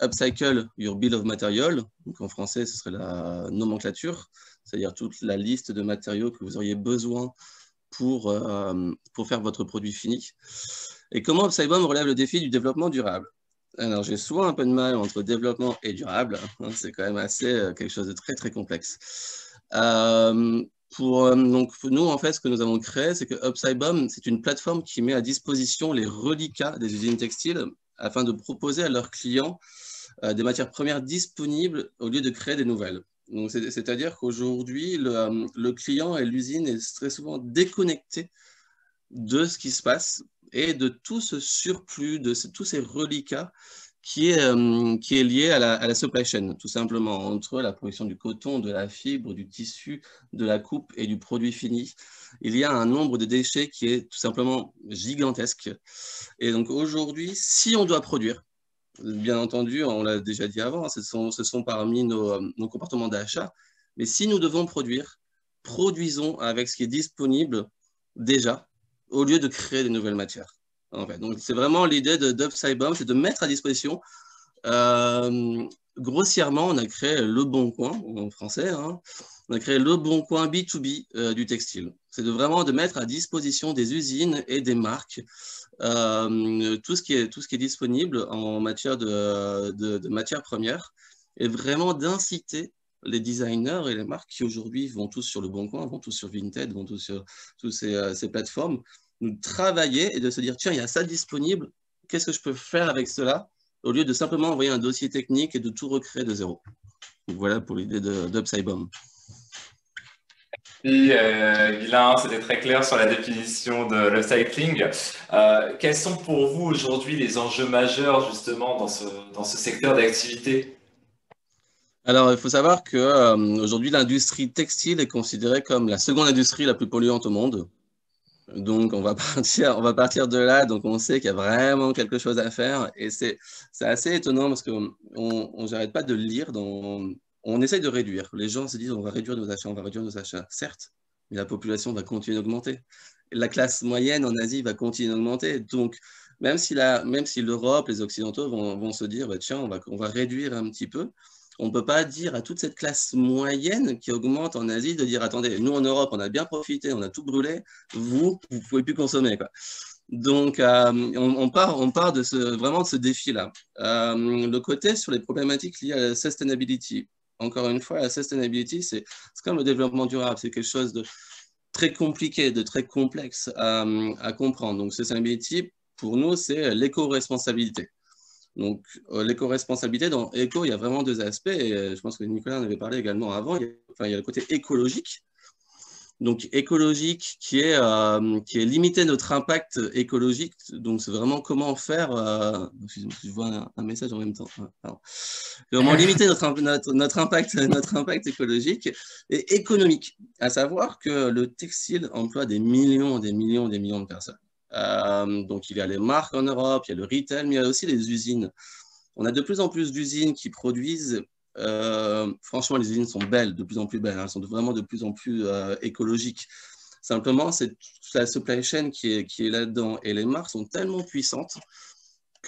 upcycle your bill of material. Donc en français ce serait la nomenclature, c'est-à-dire toute la liste de matériaux que vous auriez besoin pour faire votre produit fini. Et comment Upsybom relève le défi du développement durable? Alors j'ai souvent un peu de mal entre développement et durable, hein, c'est quand même assez quelque chose de très très complexe. Donc, nous, en fait, ce que nous avons créé, c'est que Upsybom, c'est une plateforme qui met à disposition les reliquats des usines textiles afin de proposer à leurs clients des matières premières disponibles au lieu de créer des nouvelles. C'est-à-dire qu'aujourd'hui, le client et l'usine est très souvent déconnecté de ce qui se passe et de tout ce surplus, tous ces reliquats qui est lié à la supply chain, tout simplement, entre la production du coton, de la fibre, du tissu, de la coupe et du produit fini. Il y a un nombre de déchets qui est tout simplement gigantesque. Et donc aujourd'hui, si on doit produire, bien entendu, on l'a déjà dit avant, ce sont parmi nos comportements d'achat, mais si nous devons produire, produisons avec ce qui est disponible déjà, au lieu de créer de nouvelles matières. En fait. Donc, c'est vraiment l'idée d'Upsybom, c'est de mettre à disposition. Grossièrement, on a créé Le Bon Coin, en français, hein, on a créé Le Bon Coin B2B du textile. C'est vraiment de mettre à disposition des usines et des marques tout ce qui est disponible en matière de matières premières et vraiment d'inciter les designers et les marques qui aujourd'hui vont tous sur Le Bon Coin, vont tous sur Vinted, vont tous sur toutes ces plateformes, nous travailler et de se dire, tiens, il y a ça disponible, qu'est-ce que je peux faire avec cela, au lieu de simplement envoyer un dossier technique et de tout recréer de zéro. Donc, voilà pour l'idée d'Upsybom. Puis, Guylain, c'était très clair sur la définition de l'upcycling. Quels sont pour vous aujourd'hui les enjeux majeurs justement dans ce secteur d'activité? Alors, il faut savoir qu'aujourd'hui, l'industrie textile est considérée comme la seconde industrie la plus polluante au monde. Donc, on va partir de là. Donc, on sait qu'il y a vraiment quelque chose à faire. Et c'est assez étonnant parce qu'on n'arrête pas de le lire. On essaye de réduire. Les gens se disent, on va réduire nos achats, on va réduire nos achats. Certes, mais la population va continuer d'augmenter. La classe moyenne en Asie va continuer d'augmenter. Donc, même si l'Europe, les Occidentaux vont se dire, bah, tiens, on va réduire un petit peu, on ne peut pas dire à toute cette classe moyenne qui augmente en Asie de dire, attendez, nous en Europe, on a bien profité, on a tout brûlé, vous ne pouvez plus consommer, quoi. Donc, on part vraiment de ce défi-là. Le côté sur les problématiques liées à la sustainability. Encore une fois, la sustainability, c'est comme le développement durable, c'est quelque chose de très compliqué, de très complexe à comprendre. Donc, sustainability, pour nous, c'est l'éco-responsabilité. Donc, l'éco-responsabilité, dans éco, il y a vraiment deux aspects. Et je pense que Nicolas en avait parlé également avant. Il y a le côté écologique Donc écologique, qui est limiter notre impact écologique. Donc c'est vraiment comment faire. Je vois un message en même temps. Pardon. Comment limiter notre impact écologique et économique. À savoir que le textile emploie des millions de personnes. Donc il y a les marques en Europe, il y a le retail, mais il y a aussi les usines. On a de plus en plus d'usines qui produisent. Franchement, les usines sont belles, de plus en plus belles. Elles sont vraiment de plus en plus écologiques. Simplement, c'est toute la supply chain qui est là-dedans. Et les marques sont tellement puissantes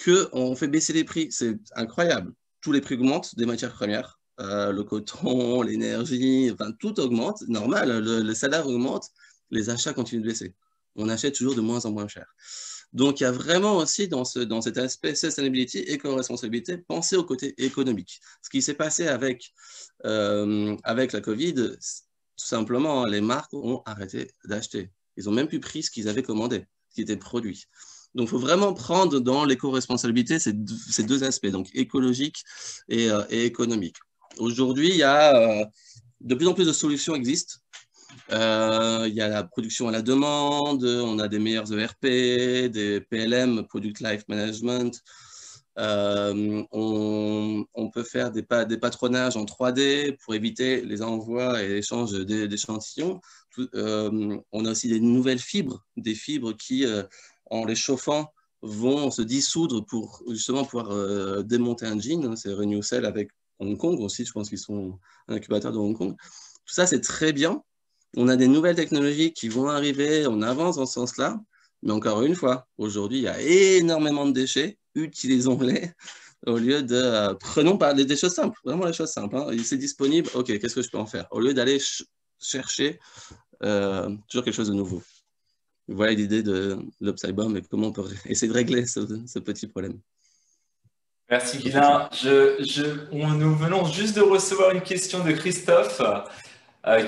qu'on fait baisser les prix. C'est incroyable. Tous les prix augmentent des matières premières. Le coton, l'énergie, enfin, tout augmente. Normal, le salaire augmente, les achats continuent de baisser. On achète toujours de moins en moins cher. Donc, il y a vraiment aussi dans cet aspect sustainability, éco-responsabilité, penser au côté économique. Ce qui s'est passé avec la Covid, tout simplement, les marques ont arrêté d'acheter. Ils n'ont même plus pris ce qu'ils avaient commandé, ce qui était produit. Donc, il faut vraiment prendre dans l'éco-responsabilité ces deux aspects, donc écologique et économique. Aujourd'hui, il y a de plus en plus de solutions existent. Il y a la production à la demande, on a des meilleurs ERP, des PLM, Product Life Management. On peut faire des patronages en 3D pour éviter les envois et l'échange d'échantillons. On a aussi des nouvelles fibres, des fibres qui, en les chauffant, vont se dissoudre pour justement pouvoir démonter un jean. C'est Renewcell avec Hong Kong aussi, je pense qu'ils sont un incubateur de Hong Kong. Tout ça, c'est très bien. On a des nouvelles technologies qui vont arriver, on avance dans ce sens-là, mais encore une fois, aujourd'hui, il y a énormément de déchets, utilisons-les au lieu de... prenons par des choses simples, vraiment les choses simples. Hein. C'est disponible, ok, qu'est-ce que je peux en faire? Au lieu d'aller chercher toujours quelque chose de nouveau. Voilà l'idée de l'Upside Bomb et comment on peut essayer de régler ce petit problème. Merci Guilain. Nous venons juste de recevoir une question de Christophe.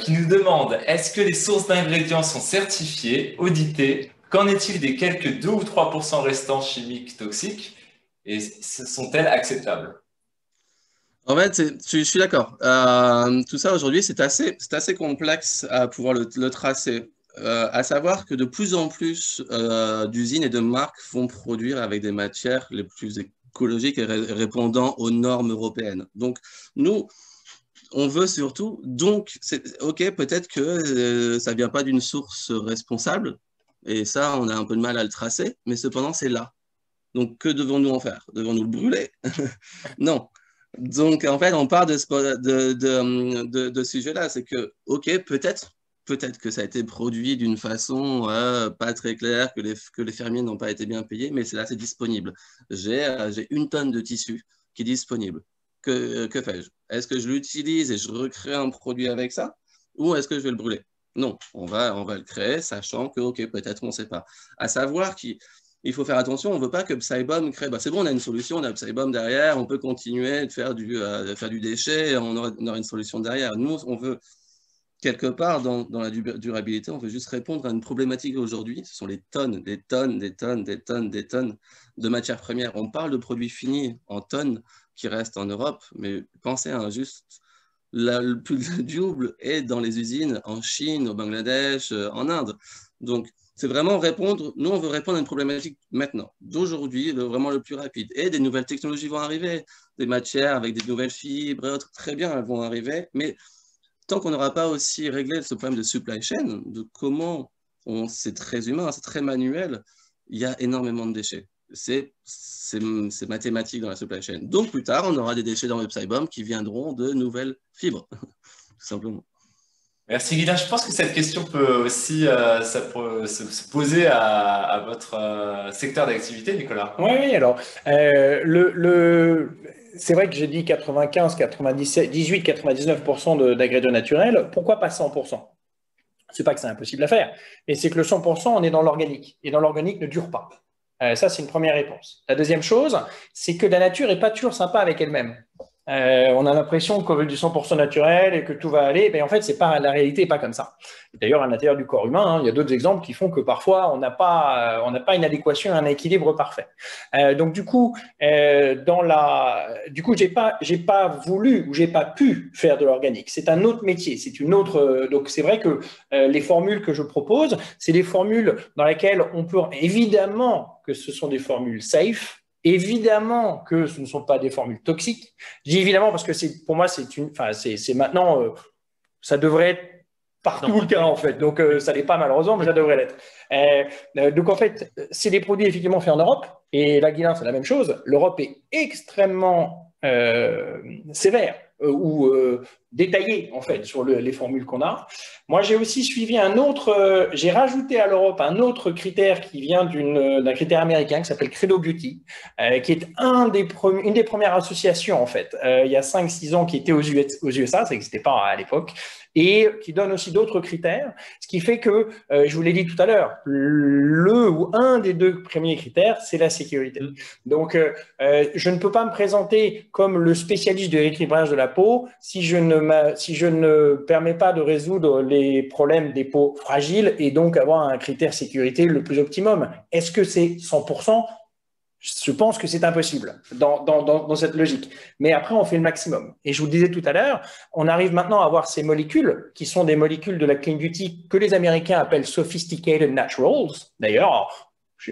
Qui nous demande, est-ce que les sources d'ingrédients sont certifiées, auditées? Qu'en est-il des quelques 2 ou 3% restants chimiques toxiques? Et sont-elles acceptables? En fait, je suis d'accord. Tout ça aujourd'hui, c'est assez complexe à pouvoir le tracer. À savoir que de plus en plus d'usines et de marques vont produire avec des matières les plus écologiques et répondant aux normes européennes. Donc, nous, on veut surtout, donc, ok, peut-être que ça ne vient pas d'une source responsable, et ça, on a un peu de mal à le tracer, mais cependant, c'est là. Donc, que devons-nous en faire? Devons-nous le brûler? Non. Donc, en fait, on part de ce sujet-là, c'est que, ok, peut-être que ça a été produit d'une façon pas très claire, que les fermiers n'ont pas été bien payés, mais là, c'est disponible. J'ai 1 tonne de tissu qui est disponible. Que fais-je? Est-ce que je l'utilise et je recrée un produit avec ça? Ou est-ce que je vais le brûler? Non, on va le créer, sachant que, ok, peut-être on ne sait pas. À savoir qu'il faut faire attention, on ne veut pas que Psybomb crée... c'est bon, on a une solution, on a Psybomb derrière, on peut continuer de faire du déchet, on aura une solution derrière. Nous, on veut, quelque part, dans la durabilité, on veut juste répondre à une problématique aujourd'hui. Ce sont les tonnes, des tonnes de matières premières. On parle de produits finis en tonnes qui restent en Europe, mais pensez à juste le double est dans les usines en Chine, au Bangladesh, en Inde. Donc, c'est vraiment répondre, nous on veut répondre à une problématique maintenant, d'aujourd'hui, vraiment le plus rapide. Et des nouvelles technologies vont arriver, des matières avec des nouvelles fibres et autres, très bien, elles vont arriver, mais tant qu'on n'aura pas aussi réglé ce problème de supply chain, de comment, c'est très humain, c'est très manuel, il y a énormément de déchets. C'est mathématique dans la supply chain. Donc, plus tard, on aura des déchets dans le Psybomb qui viendront de nouvelles fibres, tout simplement. Merci Guilain. Je pense que cette question peut aussi se poser à votre secteur d'activité, Nicolas. Oui, alors, c'est vrai que j'ai dit 95, 97, 18, 99% d'agrédits naturels. Pourquoi pas 100%? C'est pas que c'est impossible à faire, mais c'est que le 100%, on est dans l'organique. Et dans l'organique ne dure pas. Ça, c'est une première réponse. La deuxième chose, c'est que la nature n'est pas toujours sympa avec elle-même. On a l'impression qu'on veut du 100% naturel et que tout va aller. Mais en fait, la réalité n'est pas comme ça. D'ailleurs, à l'intérieur du corps humain, il y a d'autres exemples qui font que parfois, on n'a pas une adéquation, un équilibre parfait. Donc, du coup, j'ai pas voulu ou j'ai pas pu faire de l'organique. C'est un autre métier. C'est une autre. Donc, c'est vrai que les formules que je propose, c'est des formules dans lesquelles on peut évidemment que ce sont des formules safe. Évidemment que ce ne sont pas des formules toxiques. Je dis évidemment parce que pour moi, c'est maintenant, ça devrait être partout le cas en fait. Donc, ça n'est pas malheureusement, mais ça devrait l'être. Donc, en fait, c'est des produits effectivement faits en Europe. Et la Guilin, c'est la même chose. L'Europe est extrêmement sévère ou détaillée en fait sur les formules qu'on a. Moi, j'ai aussi suivi j'ai rajouté à l'Europe un autre critère qui vient d'un critère américain qui s'appelle Credo Beauty, qui est une des premières associations en fait, il y a 5-6 ans qui était aux USA, ça n'existait pas à l'époque, et qui donne aussi d'autres critères, ce qui fait que, je vous l'ai dit tout à l'heure, un des deux premiers critères, c'est la sécurité. Donc, je ne peux pas me présenter comme le spécialiste de rééquilibrage de la peau si je ne permets pas de résoudre les problèmes des peaux fragiles et donc avoir un critère sécurité le plus optimum. Est-ce que c'est 100%? Je pense que c'est impossible dans cette logique. Mais après, on fait le maximum. Et je vous le disais tout à l'heure, on arrive maintenant à avoir ces molécules qui sont des molécules de la Clean Beauty que les Américains appellent Sophisticated Naturals. D'ailleurs,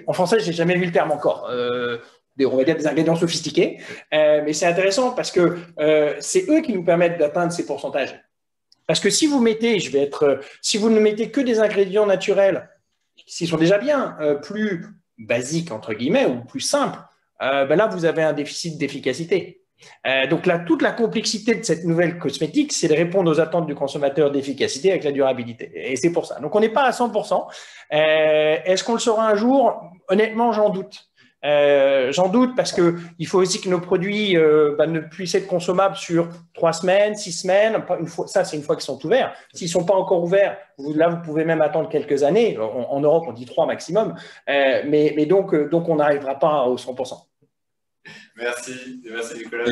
en français, je n'ai jamais vu le terme encore. On va dire des ingrédients sophistiqués. Mais c'est intéressant parce que c'est eux qui nous permettent d'atteindre ces pourcentages. Parce que si vous ne mettez que des ingrédients naturels, qui sont déjà bien plus basiques, entre guillemets, ou plus simples, là, vous avez un déficit d'efficacité. Donc là, toute la complexité de cette nouvelle cosmétique, c'est de répondre aux attentes du consommateur d'efficacité avec la durabilité. Et c'est pour ça. Donc, on n'est pas à 100%. Est-ce qu'on le saura un jour? Honnêtement, j'en doute. J'en doute parce qu'il faut aussi que nos produits ne puissent être consommables sur 3 semaines, 6 semaines. Ça, c'est une fois qu'ils sont ouverts. S'ils ne sont pas encore ouverts, là, vous pouvez même attendre quelques années. En Europe, on dit 3 maximum. Mais donc, on n'arrivera pas au 100%. Merci Nicolas.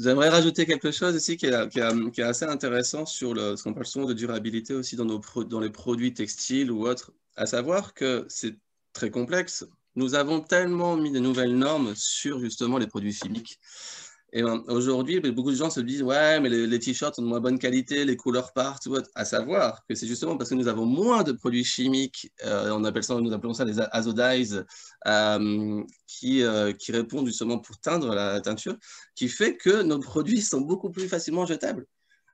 J'aimerais rajouter quelque chose ici qui est assez intéressant sur ce qu'on parle souvent de durabilité aussi dans les produits textiles ou autres, à savoir que c'est très complexe. Nous avons tellement mis de nouvelles normes sur justement les produits chimiques. Et aujourd'hui, beaucoup de gens se disent « Ouais, mais les t-shirts sont de moins bonne qualité, les couleurs partent. » À savoir que c'est justement parce que nous avons moins de produits chimiques, nous appelons ça les azodize, qui répondent justement pour teindre la teinture, qui fait que nos produits sont beaucoup plus facilement jetables.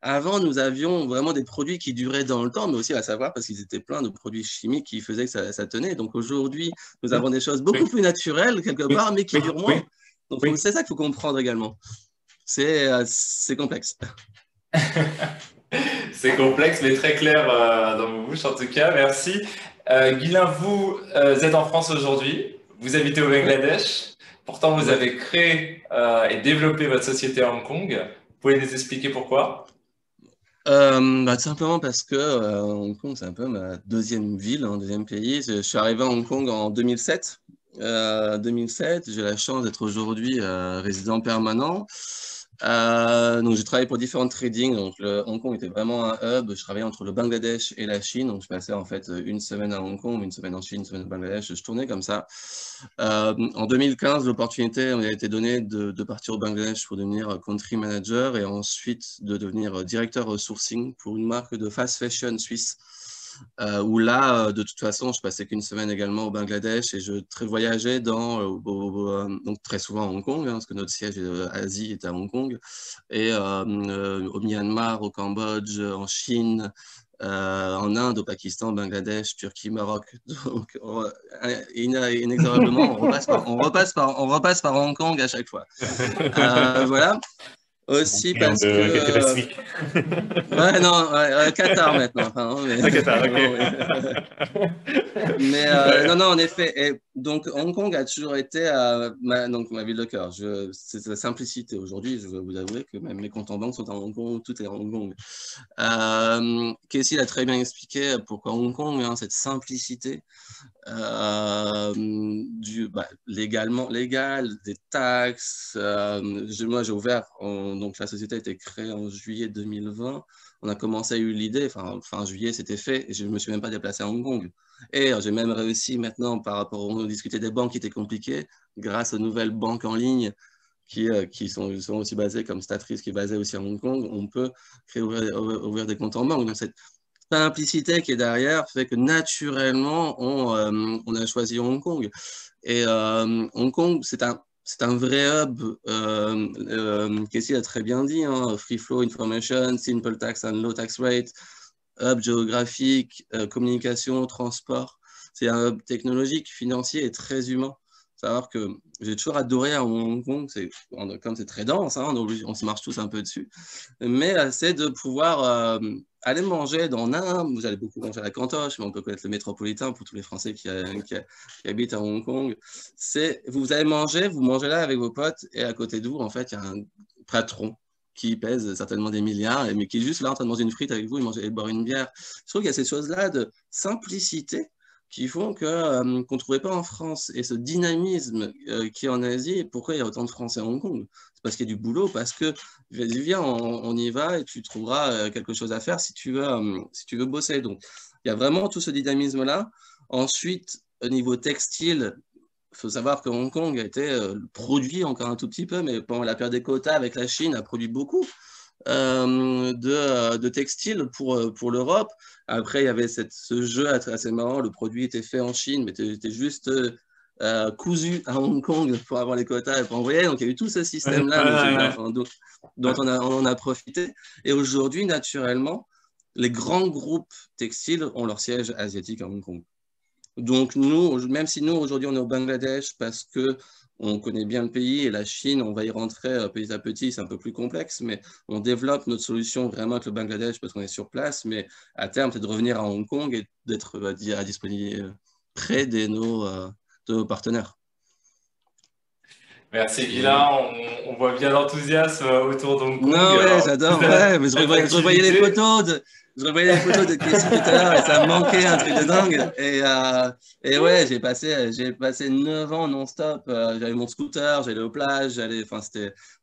Avant, nous avions vraiment des produits qui duraient dans le temps, mais aussi à savoir parce qu'ils étaient pleins de produits chimiques qui faisaient que ça tenait. Donc aujourd'hui, nous avons des choses beaucoup plus naturelles quelque part, mais qui durent moins. Donc c'est ça qu'il faut comprendre également. C'est complexe. C'est complexe, mais très clair dans vos bouches en tout cas. Merci. Guilin, vous êtes en France aujourd'hui. Vous habitez au Bangladesh. Pourtant, vous avez créé et développé votre société à Hong Kong. Vous pouvez nous expliquer pourquoi? Tout simplement parce que Hong Kong, c'est un peu ma deuxième ville, deuxième pays. Je suis arrivé à Hong Kong en 2007. 2007, j'ai la chance d'être aujourd'hui résident permanent. Donc, j'ai travaillé pour différents tradings. Donc, Hong Kong était vraiment un hub. Je travaillais entre le Bangladesh et la Chine. Donc, je passais en fait une semaine à Hong Kong, une semaine en Chine, une semaine au Bangladesh. Je tournais comme ça. En 2015, l'opportunité m'a été donnée de partir au Bangladesh pour devenir country manager et ensuite de devenir directeur sourcing pour une marque de fast fashion suisse. Où là, de toute façon, je passais qu'une semaine également au Bangladesh et je voyageais donc très souvent à Hong Kong, parce que notre siège Asie était à Hong Kong, et au Myanmar, au Cambodge, en Chine, en Inde, au Pakistan, au Bangladesh, Turquie, Maroc. Donc, inexorablement, on repasse par Hong Kong à chaque fois. Voilà. Aussi parce que... Ouais, non, Qatar maintenant. Enfin, mais... Qatar, ok. Mais non, en effet, Donc, Hong Kong a toujours été ma ville de cœur. C'est la simplicité. Aujourd'hui, je vais vous avouer que même mes comptes en banque sont à Hong Kong, tout est à Hong Kong. Casey l'a très bien expliqué pourquoi Hong Kong, hein, cette simplicité légal, des taxes. Moi, j'ai ouvert, donc la société a été créée en juillet 2020. On a commencé à eu l'idée, fin juillet, c'était fait, et je ne me suis même pas déplacé à Hong Kong. Et j'ai même réussi maintenant, par rapport on discutait des banques qui étaient compliquées, grâce aux nouvelles banques en ligne qui sont aussi basées comme Statris, qui est basée aussi à Hong Kong, on peut ouvrir des comptes en banque. Donc, cette simplicité qui est derrière fait que naturellement, on a choisi Hong Kong. Et Hong Kong, c'est un vrai hub, Casey a très bien dit, hein, free flow information, simple tax and low tax rate, hub géographique, communication, transport. C'est un hub technologique, financier et très humain. Savoir que j'ai toujours adoré à Hong Kong, comme c'est très dense, hein, on se marche tous un peu dessus, mais c'est de pouvoir aller manger vous allez beaucoup manger à la Cantoche, mais on peut connaître le métropolitain pour tous les Français qui habitent à Hong Kong. Vous allez manger, vous mangez là avec vos potes, et à côté de vous, en fait, il y a un patron qui pèse certainement des milliards, mais qui est juste là en train de manger une frite avec vous et boire une bière. Je trouve qu'il y a ces choses-là de simplicité qui font qu'on ne trouvait pas en France. Et ce dynamisme qui est en Asie, pourquoi il y a autant de Français à Hong Kong? C'est parce qu'il y a du boulot, parce que viens, on y va et tu trouveras quelque chose à faire si tu veux bosser. Donc, il y a vraiment tout ce dynamisme-là. Ensuite, au niveau textile, il faut savoir que Hong Kong a été produit encore un tout petit peu, mais pendant la période des quotas avec la Chine, a produit beaucoup de textiles pour l'Europe. Après, il y avait ce jeu assez marrant. Le produit était fait en Chine, mais était juste cousu à Hong Kong pour avoir les quotas et pour envoyer. Donc, il y a eu tout ce système-là dont on en a profité. Et aujourd'hui, naturellement, les grands groupes textiles ont leur siège asiatique à Hong Kong. Donc, même si nous, aujourd'hui, on est au Bangladesh parce que on connaît bien le pays, et la Chine, on va y rentrer petit à petit, c'est un peu plus complexe, mais on développe notre solution vraiment avec le Bangladesh parce qu'on est sur place, mais à terme, c'est de revenir à Hong Kong et d'être à disponibilité près de nos partenaires. Merci Guylain, on voit bien l'enthousiasme autour d'Hong Kong. Non, ouais, j'adore, ouais, mais je revoyais les photos de Casey tout à l'heure et ça me manquait un truc de dingue. Et ouais, j'ai passé 9 ans non-stop. J'avais mon scooter, j'allais aux plages,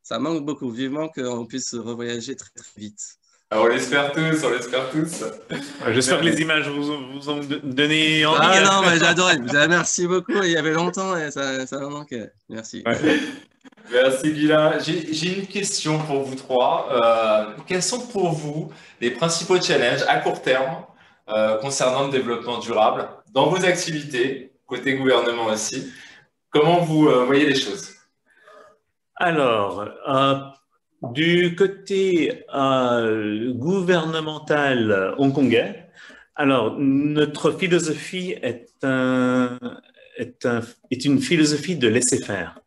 ça manque beaucoup. Vivement qu'on puisse revoyager très, très vite. Alors, on l'espère tous. J'espère que les images vous ont donné envie. Ah non, mais j'adorais. Merci beaucoup. Il y avait longtemps et ça me manquait. Merci. Ouais. Merci Guylain. J'ai une question pour vous trois. Quels sont pour vous les principaux challenges à court terme concernant le développement durable dans vos activités, côté gouvernement aussi? Comment vous voyez les choses? Alors, du côté gouvernemental hongkongais, alors notre philosophie est une philosophie de laisser faire.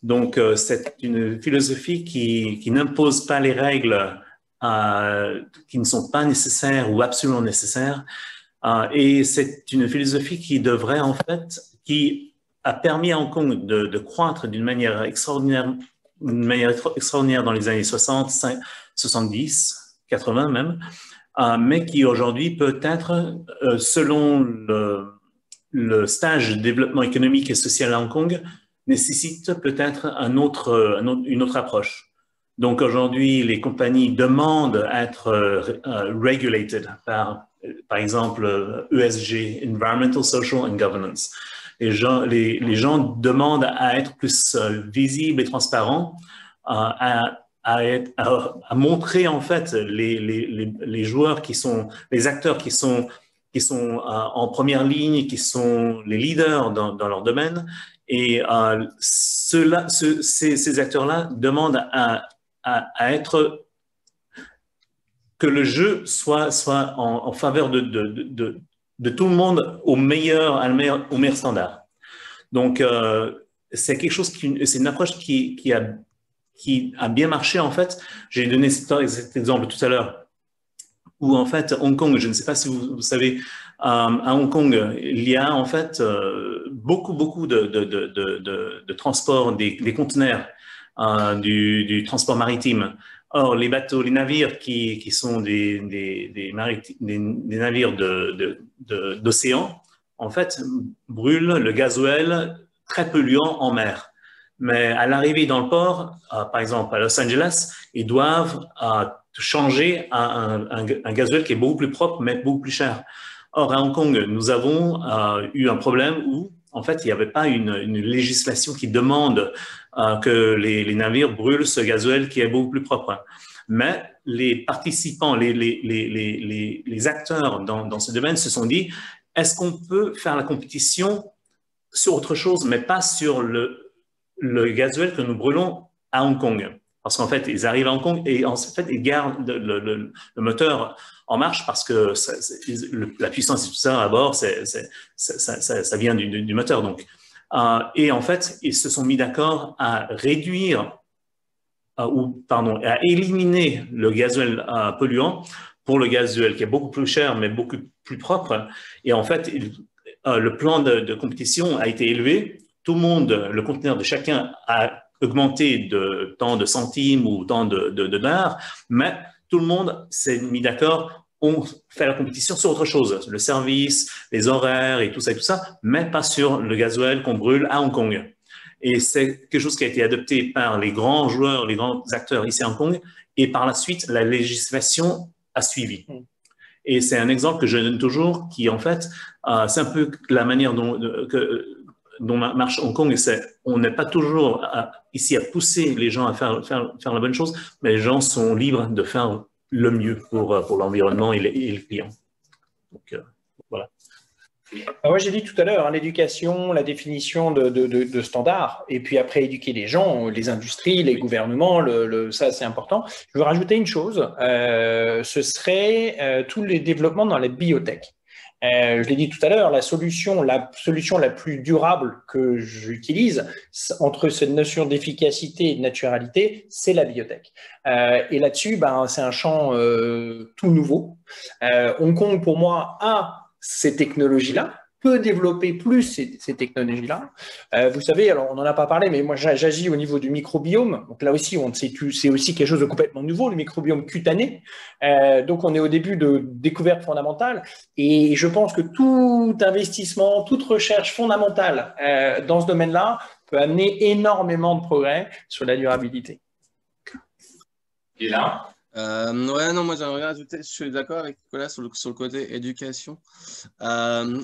Donc, c'est une philosophie qui n'impose pas les règles qui ne sont pas nécessaires ou absolument nécessaires. Et c'est une philosophie qui a permis à Hong Kong de croître d'une manière extraordinaire dans les années 60, 70, 80 même, mais qui aujourd'hui peut-être, selon le stage de développement économique et social à Hong Kong, nécessite peut-être une autre approche. Donc aujourd'hui, les compagnies demandent à être regulated par exemple, ESG, Environmental, Social and Governance. Les gens demandent à être plus visibles et transparents, à montrer en fait les joueurs les acteurs qui sont en première ligne, qui sont les leaders dans leur domaine. Et ces acteurs-là demandent à être que le jeu soit en faveur de tout le monde au meilleur standard. Donc, c'est quelque chose c'est une approche qui a bien marché en fait. J'ai donné cet exemple tout à l'heure où en fait Hong Kong, je ne sais pas si vous savez, à Hong Kong, il y a en fait beaucoup de transport des conteneurs, du transport maritime. Or, les bateaux, les navires qui sont des navires d'océan, en fait, brûlent le gasoil très polluant en mer. Mais à l'arrivée dans le port, par exemple à Los Angeles, ils doivent changer à un gasoil qui est beaucoup plus propre, mais beaucoup plus cher. Or, à Hong Kong, nous avons eu un problème où, en fait, il n'y avait pas une législation qui demande que les navires brûlent ce gasoil qui est beaucoup plus propre. Mais les participants, les acteurs dans ce domaine se sont dit, est-ce qu'on peut faire la compétition sur autre chose, mais pas sur le gasoil que nous brûlons à Hong Kong? Parce qu'en fait, ils arrivent à Hong Kong et en fait, ils gardent le moteur en marche parce que la puissance et tout ça à bord, ça vient du moteur. Donc. Et en fait, ils se sont mis d'accord à réduire à éliminer le gasoil polluant pour le gasoil qui est beaucoup plus cher mais beaucoup plus propre. Et en fait, le plan de compétition a été élevé. Tout le monde, le conteneur de chacun a augmenté de tant de centimes ou tant de dollars, mais tout le monde s'est mis d'accord. On fait la compétition sur autre chose, le service, les horaires et tout ça, mais pas sur le gasoil qu'on brûle à Hong Kong. Et c'est quelque chose qui a été adopté par les grands joueurs, les grands acteurs ici à Hong Kong, et par la suite, la législation a suivi. Et c'est un exemple que je donne toujours, qui en fait, c'est un peu la manière dont marche Hong Kong. On n'est pas toujours ici à pousser les gens à faire la bonne chose, mais les gens sont libres de faire le mieux pour l'environnement et les clients. Donc, voilà. Moi, j'ai dit tout à l'heure, l'éducation, la définition de standards, et puis après éduquer les gens, les industries, les gouvernements, ça c'est important. Je veux rajouter une chose, ce serait tous les développements dans la biotech. Je l'ai dit tout à l'heure, la solution la plus durable que j'utilise entre cette notion d'efficacité et de naturalité, c'est la biotech. Et là-dessus, c'est un champ tout nouveau. Hong Kong, pour moi, a ces technologies-là, peut développer plus ces technologies-là. Vous savez, alors on n'en a pas parlé, mais moi j'agis au niveau du microbiome. Donc là aussi, c'est aussi quelque chose de complètement nouveau, le microbiome cutané. Donc on est au début de découvertes fondamentales. Et je pense que tout investissement, toute recherche fondamentale dans ce domaine-là peut amener énormément de progrès sur la durabilité. Et là ouais, non, moi j'aimerais rajouter, je suis d'accord avec Nicolas sur le côté éducation.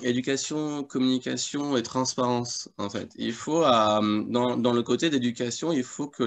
Éducation, communication et transparence, en fait. Il faut, dans le côté d'éducation, il faut que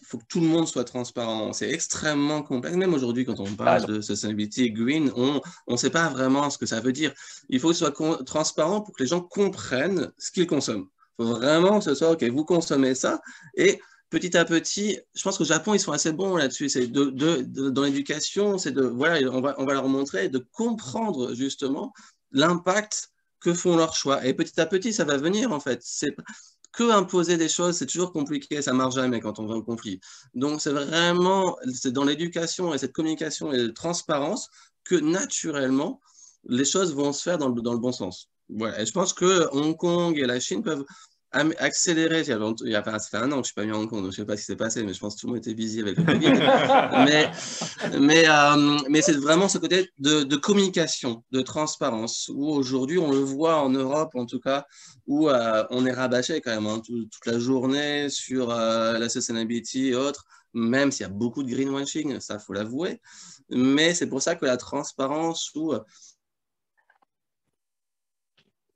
faut que tout le monde soit transparent. C'est extrêmement complexe. Même aujourd'hui, quand on parle de sustainability green, on ne sait pas vraiment ce que ça veut dire. Il faut que ce soit transparent pour que les gens comprennent ce qu'ils consomment. Il faut vraiment que ce soit, OK, vous consommez ça et petit à petit, je pense qu'au Japon, ils sont assez bons là-dessus. C'est dans l'éducation, c'est voilà, on va leur montrer de comprendre justement l'impact que font leurs choix. Et petit à petit, ça va venir en fait. C'est que imposer des choses, c'est toujours compliqué, ça marche jamais quand on va au conflit. Donc c'est dans l'éducation et cette communication et la transparence que naturellement, les choses vont se faire dans le bon sens. Voilà. Et je pense que Hong Kong et la Chine peuvent accéléré. Ça fait un an que je ne suis pas mis à Hong Kong, donc je ne sais pas ce qui s'est passé, mais je pense que tout le monde était busy avec le Covid. mais c'est vraiment ce côté de communication, de transparence, où aujourd'hui, on le voit en Europe, en tout cas, où on est rabâché quand même toute la journée sur la sustainability et autres, même s'il y a beaucoup de greenwashing, ça, il faut l'avouer. Mais c'est pour ça que la transparence, où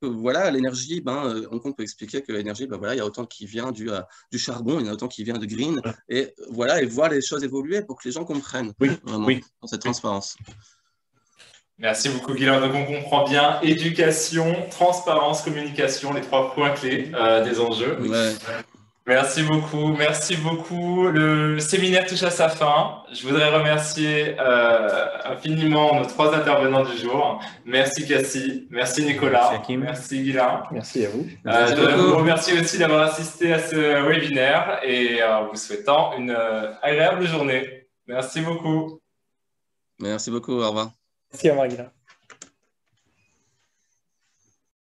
voilà, l'énergie, Hong Kong peut expliquer que l'énergie, voilà, il y a autant qui vient du charbon, il y en a autant qui vient de green, et voilà, et voir les choses évoluer pour que les gens comprennent vraiment dans cette transparence. Merci beaucoup, Guillaume. Donc, on comprend bien éducation, transparence, communication, les 3 points clés des enjeux. Ouais. Merci beaucoup, merci beaucoup. Le séminaire touche à sa fin. Je voudrais remercier infiniment nos 3 intervenants du jour. Merci Cassie, merci Nicolas, merci Guilain. Merci à vous. Je voudrais vous remercier aussi d'avoir assisté à ce webinaire et vous souhaitant une agréable journée. Merci beaucoup. Merci beaucoup, au revoir. Merci à Guilain.